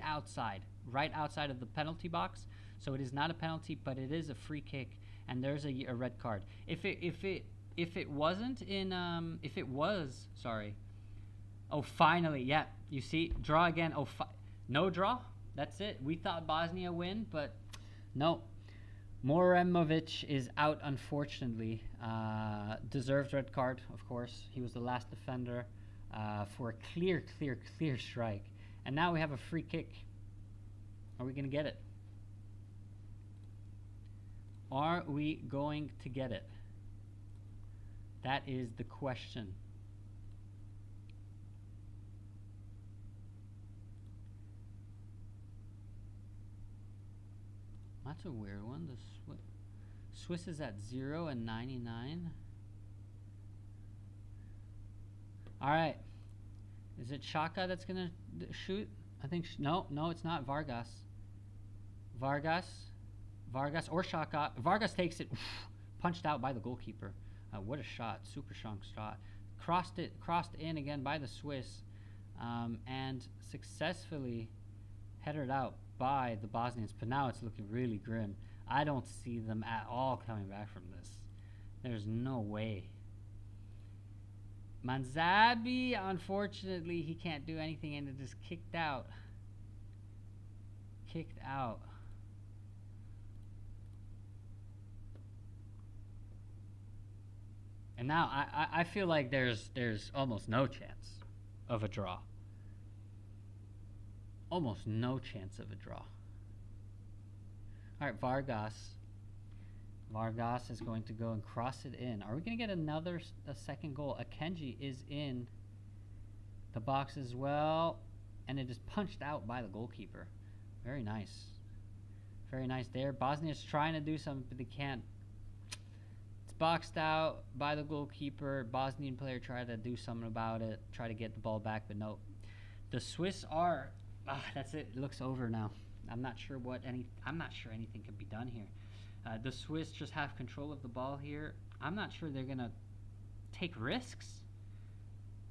A: outside of the penalty box. So it is not a penalty, but it is a free kick, and there's a red card. If it was, sorry. Oh, finally, yeah. You see, draw again. Oh, no draw. That's it. We thought Bosnia win, but no. Moremovic is out, unfortunately. Deserved red card, of course. He was the last defender for a clear strike. And now we have a free kick. Are we going to get it? Are we going to get it? That is the question. That's a weird one. The Swiss is at 0 and 99. All right. Is it Shaka that's going to shoot? I think no, it's not. Vargas or Shaka. Vargas takes it. Punched out by the goalkeeper. What a shot. Super strong shot. Crossed in again by the Swiss, and successfully headed out by the Bosnians. But now it's looking really grim. I don't see them at all coming back from this. There's no way. Manzabi, unfortunately, he can't do anything, and it just kicked out. And now I feel like there's almost no chance of a draw. Almost no chance of a draw. All right, Vargas is going to go and cross it in. Are we going to get a second goal? Akanji is in the box as well, and it is punched out by the goalkeeper. Very nice. Very nice there. Bosnia's trying to do something, but they can't. It's boxed out by the goalkeeper. Bosnian player tried to do something about it, try to get the ball back, but no. The Swiss are... that's it. It looks over now. I'm not sure anything can be done here. The Swiss just have control of the ball here. I'm not sure they're gonna take risks.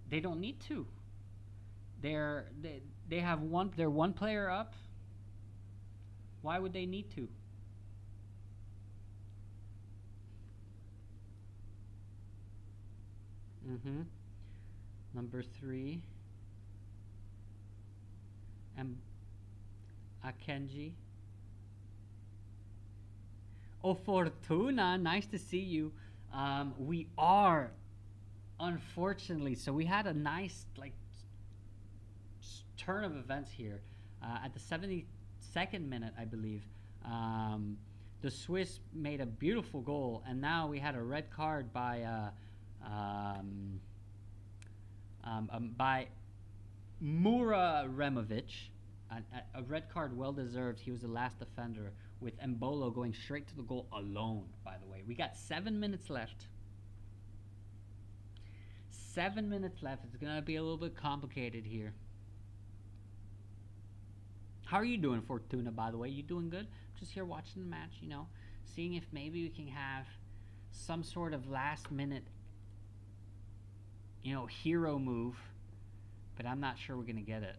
A: They don't need to. They have they're one player up. Why would they need to? Number 3. And Akenji. Oh, Fortuna, nice to see you. We are, unfortunately, so we had a nice turn of events here. At the 72nd minute, I believe, the Swiss made a beautiful goal, and now we had a red card by Muraremovic. A red card, well deserved. He was the last defender, with Mbolo going straight to the goal alone, by the way. We got 7 minutes left. 7 minutes left. It's going to be a little bit complicated here. How are you doing, Fortuna, by the way? You doing good? Just here watching the match, you know, seeing if maybe we can have some sort of last minute, you know, hero move. But I'm not sure we're going to get it.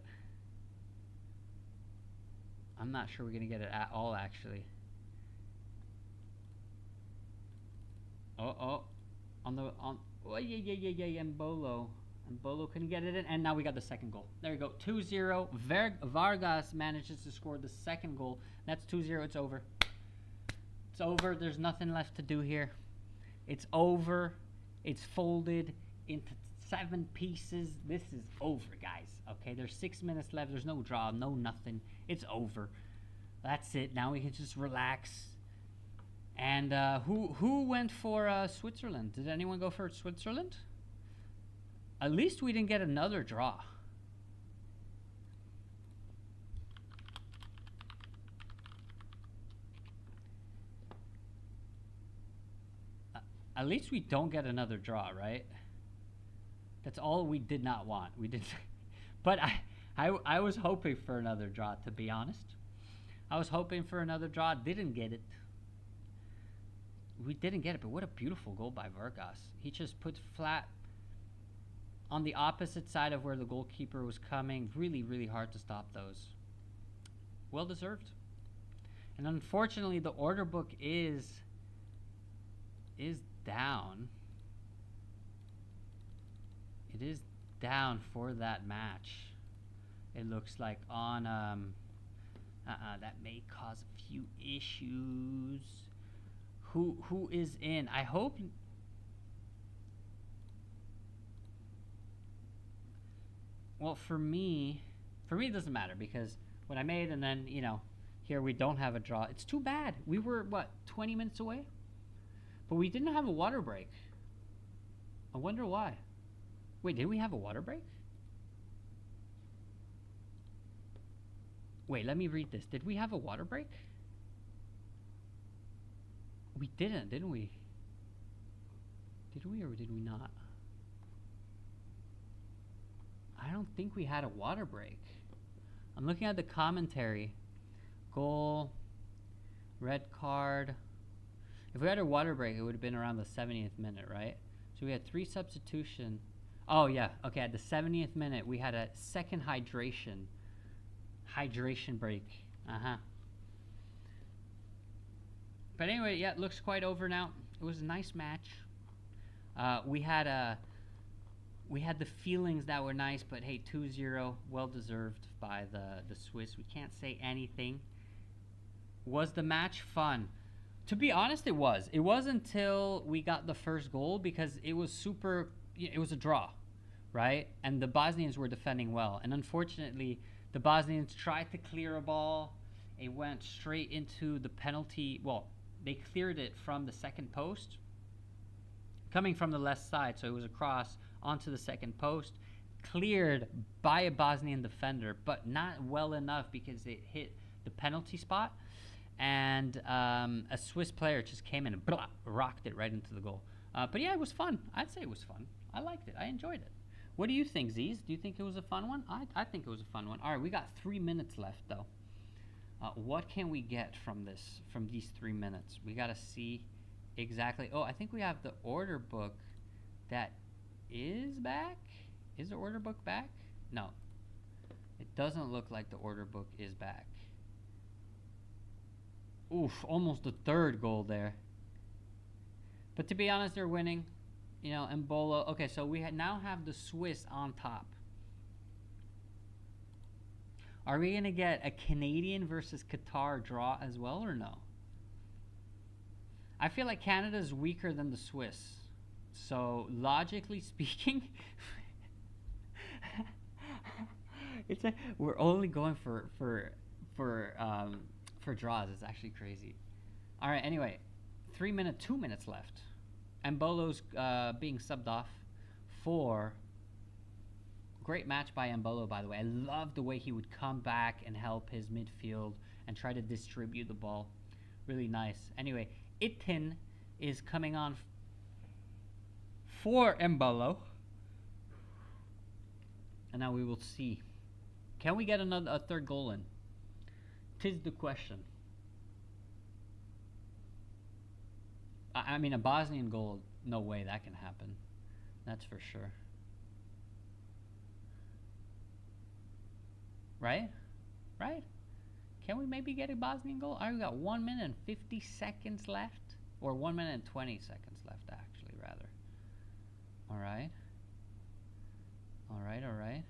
A: I'm not sure we're going to get it at all, actually. Oh, yeah, Mbolo. Mbolo couldn't get it in, and now we got the second goal. There you go, 2-0. Vargas manages to score the second goal. That's 2-0, it's over. It's over, there's nothing left to do here. It's over, it's folded into 7 pieces. This is over, guys. Okay, there's 6 minutes left. There's no draw, no nothing. It's over. That's it. Now we can just relax. And who went for Switzerland? Did anyone go for Switzerland? At least we didn't get another draw. At least we don't get another draw, right? That's all we did not want. We did, but I was hoping for another draw, to be honest. I was hoping for another draw. Didn't get it. We didn't get it, but what a beautiful goal by Vargas. He just put flat on the opposite side of where the goalkeeper was coming. Really, really hard to stop those. Well deserved. And unfortunately, the order book is down. It is down for that match. It looks like on that may cause a few issues. Who is in? I hope. Well, for me it doesn't matter, because what I made, and then, you know, here we don't have a draw. It's too bad. We were, what, 20 minutes away? But we didn't have a water break. I wonder why. Wait, did we have a water break? Wait, let me read this. Did we have a water break? We didn't we? Did we or did we not? I don't think we had a water break. I'm looking at the commentary. Goal, red card. If we had a water break, it would have been around the 70th minute, right? So we had 3 substitution. Oh yeah, okay, at the 70th minute, we had a second hydration break. But anyway, yeah, it looks quite over now. It was a nice match. We had the feelings that were nice, but hey, 2-0, well deserved by the Swiss. We can't say anything. Was the match fun? To be honest, it was. It was until we got the first goal, because it was a draw, right? And the Bosnians were defending well. And unfortunately, the Bosnians tried to clear a ball. It went straight into the penalty. Well, they cleared it from the second post, coming from the left side. So it was a cross onto the second post, cleared by a Bosnian defender, but not well enough because it hit the penalty spot. And a Swiss player just came in and rocked it right into the goal. But yeah, it was fun. I'd say it was fun. I liked it. I enjoyed it. What do you think, Z's? Do you think it was a fun one? I think it was a fun one. All right, we got 3 minutes left, though. What can we get from this, from these 3 minutes? We gotta see exactly. Oh, I think we have the order book that is back. Is the order book back? No, it doesn't look like the order book is back. Oof, almost the third goal there. But to be honest, they're winning. You know, Embolo. Okay, so we now have the Swiss on top. Are we going to get a Canadian versus Qatar draw as well or no? I feel like Canada's weaker than the Swiss. So, logically speaking, it's a, we're only going for draws. It's actually crazy. All right, anyway, 2 minutes left. Embolo's being subbed off for... Great match by Embolo, by the way. I love the way he would come back and help his midfield and try to distribute the ball. Really nice. Anyway, Itin is coming on for Embolo. And now we will see. Can we get a third goal in? 'Tis the question. I mean, a Bosnian goal, no way that can happen. That's for sure. Right? Right? Can we maybe get a Bosnian goal? Alright, we got 1 minute and 50 seconds left. Or 1 minute and 20 seconds left, actually, rather. Alright. Alright, alright.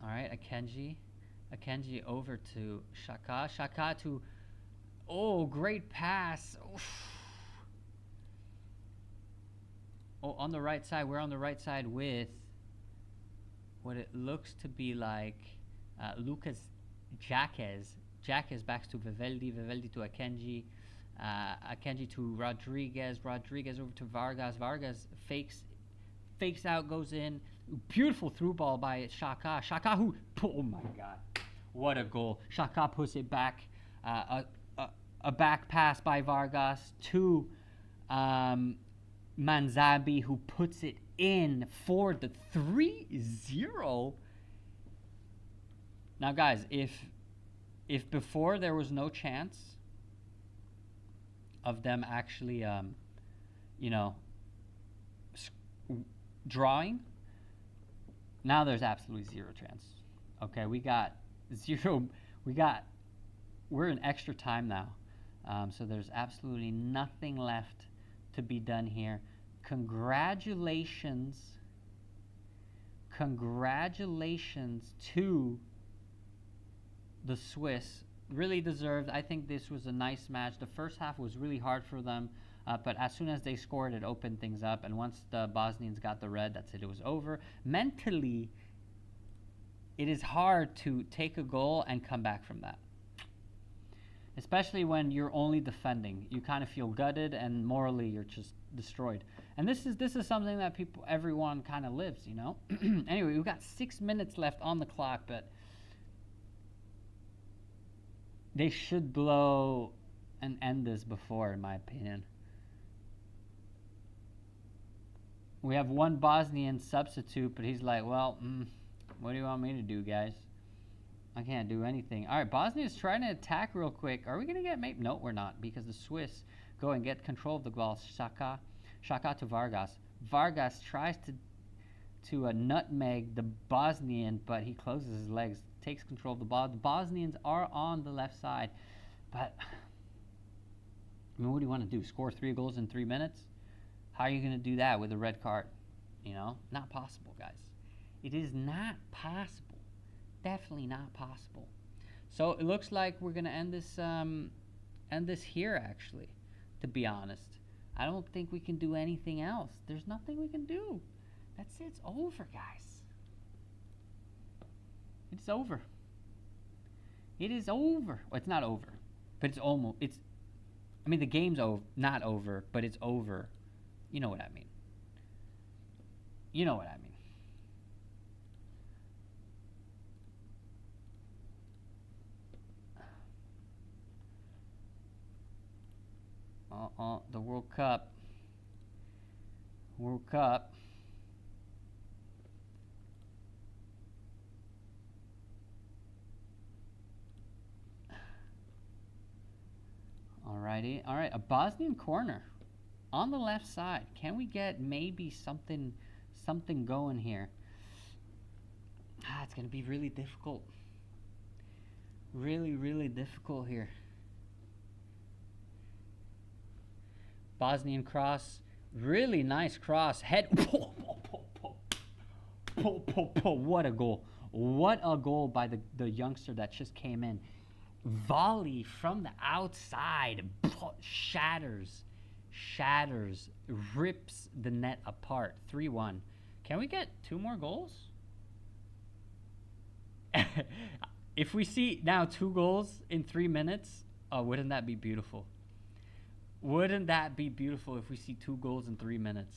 A: Alright, Akenji over to Xhaka. Xhaka to... Oh, great pass. Oof. Oh, on the right side, we're on the right side with what it looks to be like Lucas Jaquez. Jaquez back to Vivaldi, Vivaldi to Akenji, Akenji to Rodriguez, Rodriguez over to Vargas. Vargas fakes out, goes in. Beautiful through ball by Xhaka. Xhaka who, oh my God, what a goal. Xhaka puts it back, a back pass by Vargas to Manzabi, who puts it in for the 3-0. Now, guys, if before there was no chance of them actually, drawing, now there's absolutely zero chance. Okay, we're in extra time now, so there's absolutely nothing left to be done here. Congratulations to the Swiss. Really deserved. I think this was a nice match. The first half was really hard for them, but as soon as they scored, it opened things up, and once the Bosnians got the red, that's it, it was over. Mentally, it is hard to take a goal and come back from that, especially when you're only defending. You kind of feel gutted, and morally you're just destroyed. And this is something that everyone kind of lives, you know. Anyway, we've got 6 minutes left on the clock, but they should blow and end this before, in my opinion. We have one Bosnian substitute, but he's like, well, what do you want me to do, guys? I can't do anything. All right, Bosnia's trying to attack real quick. Are we going to get... No, we're not, because the Swiss go and get control of the ball. Xhaka to Vargas. Vargas tries to nutmeg the Bosnian, but he closes his legs, takes control of the ball. The Bosnians are on the left side, but... I mean, what do you want to do? Score 3 goals in 3 minutes? How are you going to do that with a red card? You know? Not possible, guys. It is not possible. Definitely not possible. So it looks like we're gonna end this here, actually, to be honest. I don't think we can do anything else. There's nothing we can do. That's it. It's over, guys. It's over. It is over. Well, it's not over, but it's almost. I mean, the game's not over, but it's over. You know what I mean. You know what I mean. The World Cup. Alrighty. All right, a Bosnian corner on the left side. Can we get maybe something going here? It's going to be really difficult. Really, really difficult here. Bosnian cross. Really nice cross. Head. What a goal. What a goal by the youngster that just came in. Volley from the outside. Shatters. Rips the net apart. 3-1. Can we get 2 more goals? If we see now 2 goals in 3 minutes, oh, wouldn't that be beautiful? Wouldn't that be beautiful if we see 2 goals in 3 minutes?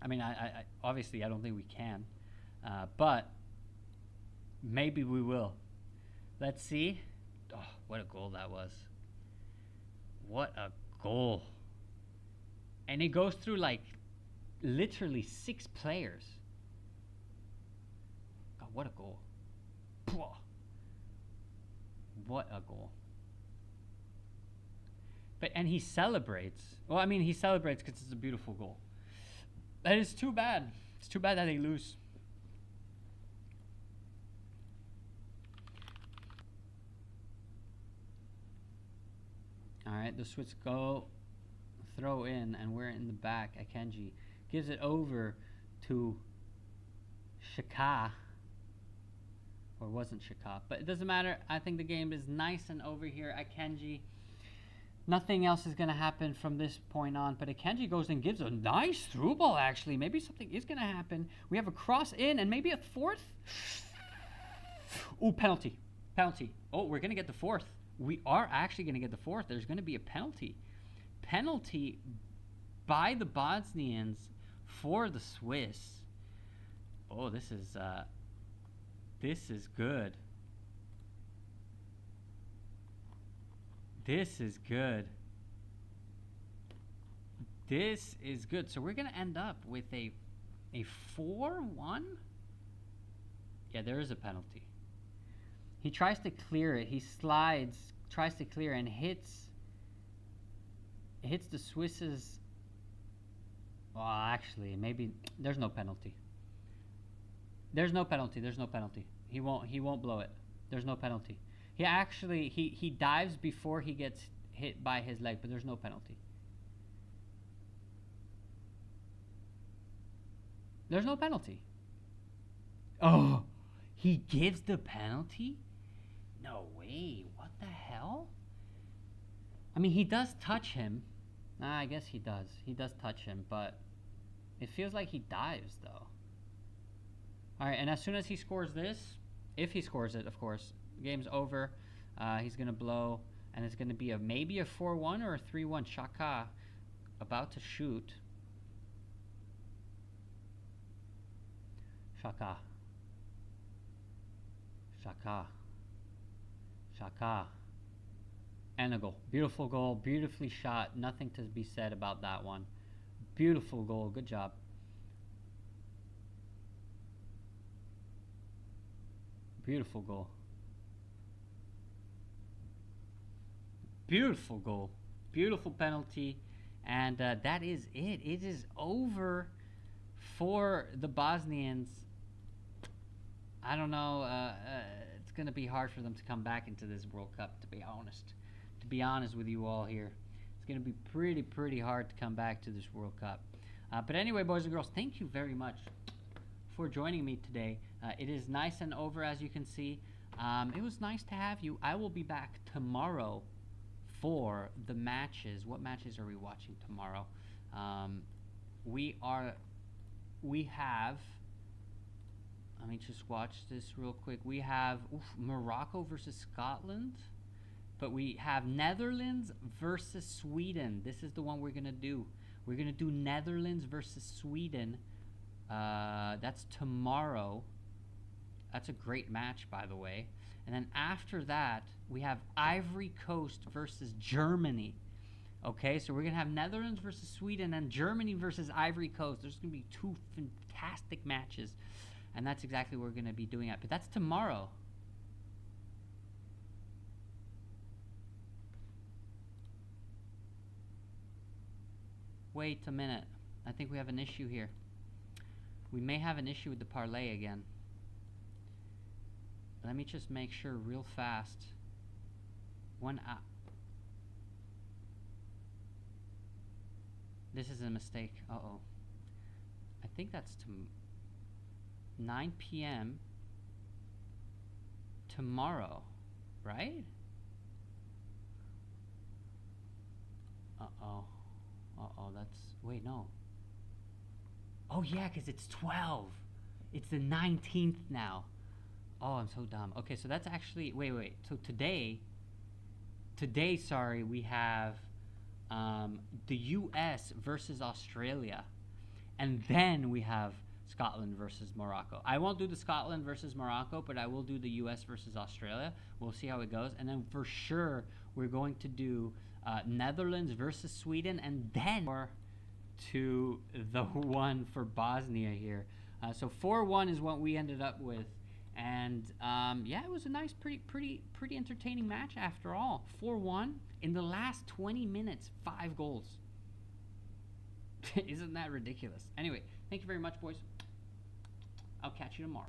A: I mean, I obviously I don't think we can, but maybe we will. Let's see. Oh, what a goal that was! What a goal! And it goes through like literally 6 players. God, what a goal! What a goal! And he celebrates. Well, I mean, he celebrates because it's a beautiful goal. And it's too bad. It's too bad that they lose. All right, the Swiss go throw in, and we're in the back. Akanji gives it over to Shaka. Or wasn't Shaka, but it doesn't matter. I think the game is nice and over here. Akanji. Nothing else is going to happen from this point on, but Akanji goes and gives a nice through ball, actually. Maybe something is going to happen. We have a cross in and maybe a 4th. Ooh, penalty. Oh, we're going to get the 4th. We are actually going to get the 4th. There's going to be a penalty. Penalty by the Bosnians for the Swiss. Oh, this is good. This is good. This is good. So we're going to end up with a 4-1. Yeah, there is a penalty. He tries to clear it. He slides, tries to clear, and hits the Swiss's. Well, actually, maybe there's no penalty. There's no penalty. He won't blow it. There's no penalty. He actually, he dives before he gets hit by his leg, but there's no penalty. There's no penalty. Oh, he gives the penalty? No way. What the hell? I mean, he does touch him. I guess he does. He does touch him, but it feels like he dives, though. All right, and as soon as he scores this, if he scores it, of course, game's over. He's going to blow, and it's going to be maybe a 4-1 or a 3-1. Shaka about to shoot. Shaka. And a goal. Beautiful goal. Beautifully shot. Nothing to be said about that one. Beautiful goal. Good job. Beautiful goal. Beautiful goal. Beautiful penalty. And that is it. It is over for the Bosnians. I don't know. It's going to be hard for them to come back into this World Cup, to be honest. To be honest with you all here. It's going to be pretty hard to come back to this World Cup. But anyway, boys and girls, thank you very much for joining me today. It is nice and over, as you can see. It was nice to have you. I will be back tomorrow for the matches. What matches are we watching tomorrow? We have, let me just watch this real quick. We have Morocco versus Scotland, but we have Netherlands versus Sweden. This is the one we're going to do. We're going to do Netherlands versus Sweden. That's tomorrow. That's a great match, by the way. And then after that, we have Ivory Coast versus Germany. Okay, so we're going to have Netherlands versus Sweden and Germany versus Ivory Coast. There's going to be 2 fantastic matches. And that's exactly what we're going to be doing. But that's tomorrow. Wait a minute. I think we have an issue here. We may have an issue with the parlay again. Let me just make sure real fast. This is a mistake. Uh-oh. I think that's 9 p.m. tomorrow, right? Uh-oh. Uh-oh, that's... Wait, no. Oh, yeah, because it's 12. It's the 19th now. Oh, I'm so dumb. Okay, so that's actually... Wait. So today, sorry, we have the U.S. versus Australia. And then we have Scotland versus Morocco. I won't do the Scotland versus Morocco, but I will do the U.S. versus Australia. We'll see how it goes. And then for sure, we're going to do Netherlands versus Sweden, and then to the one for Bosnia here. So 4-1 is what we ended up with. And yeah, it was a nice, pretty entertaining match after all. 4-1 in the last 20 minutes, 5 goals. Isn't that ridiculous? Anyway, thank you very much, boys. I'll catch you tomorrow.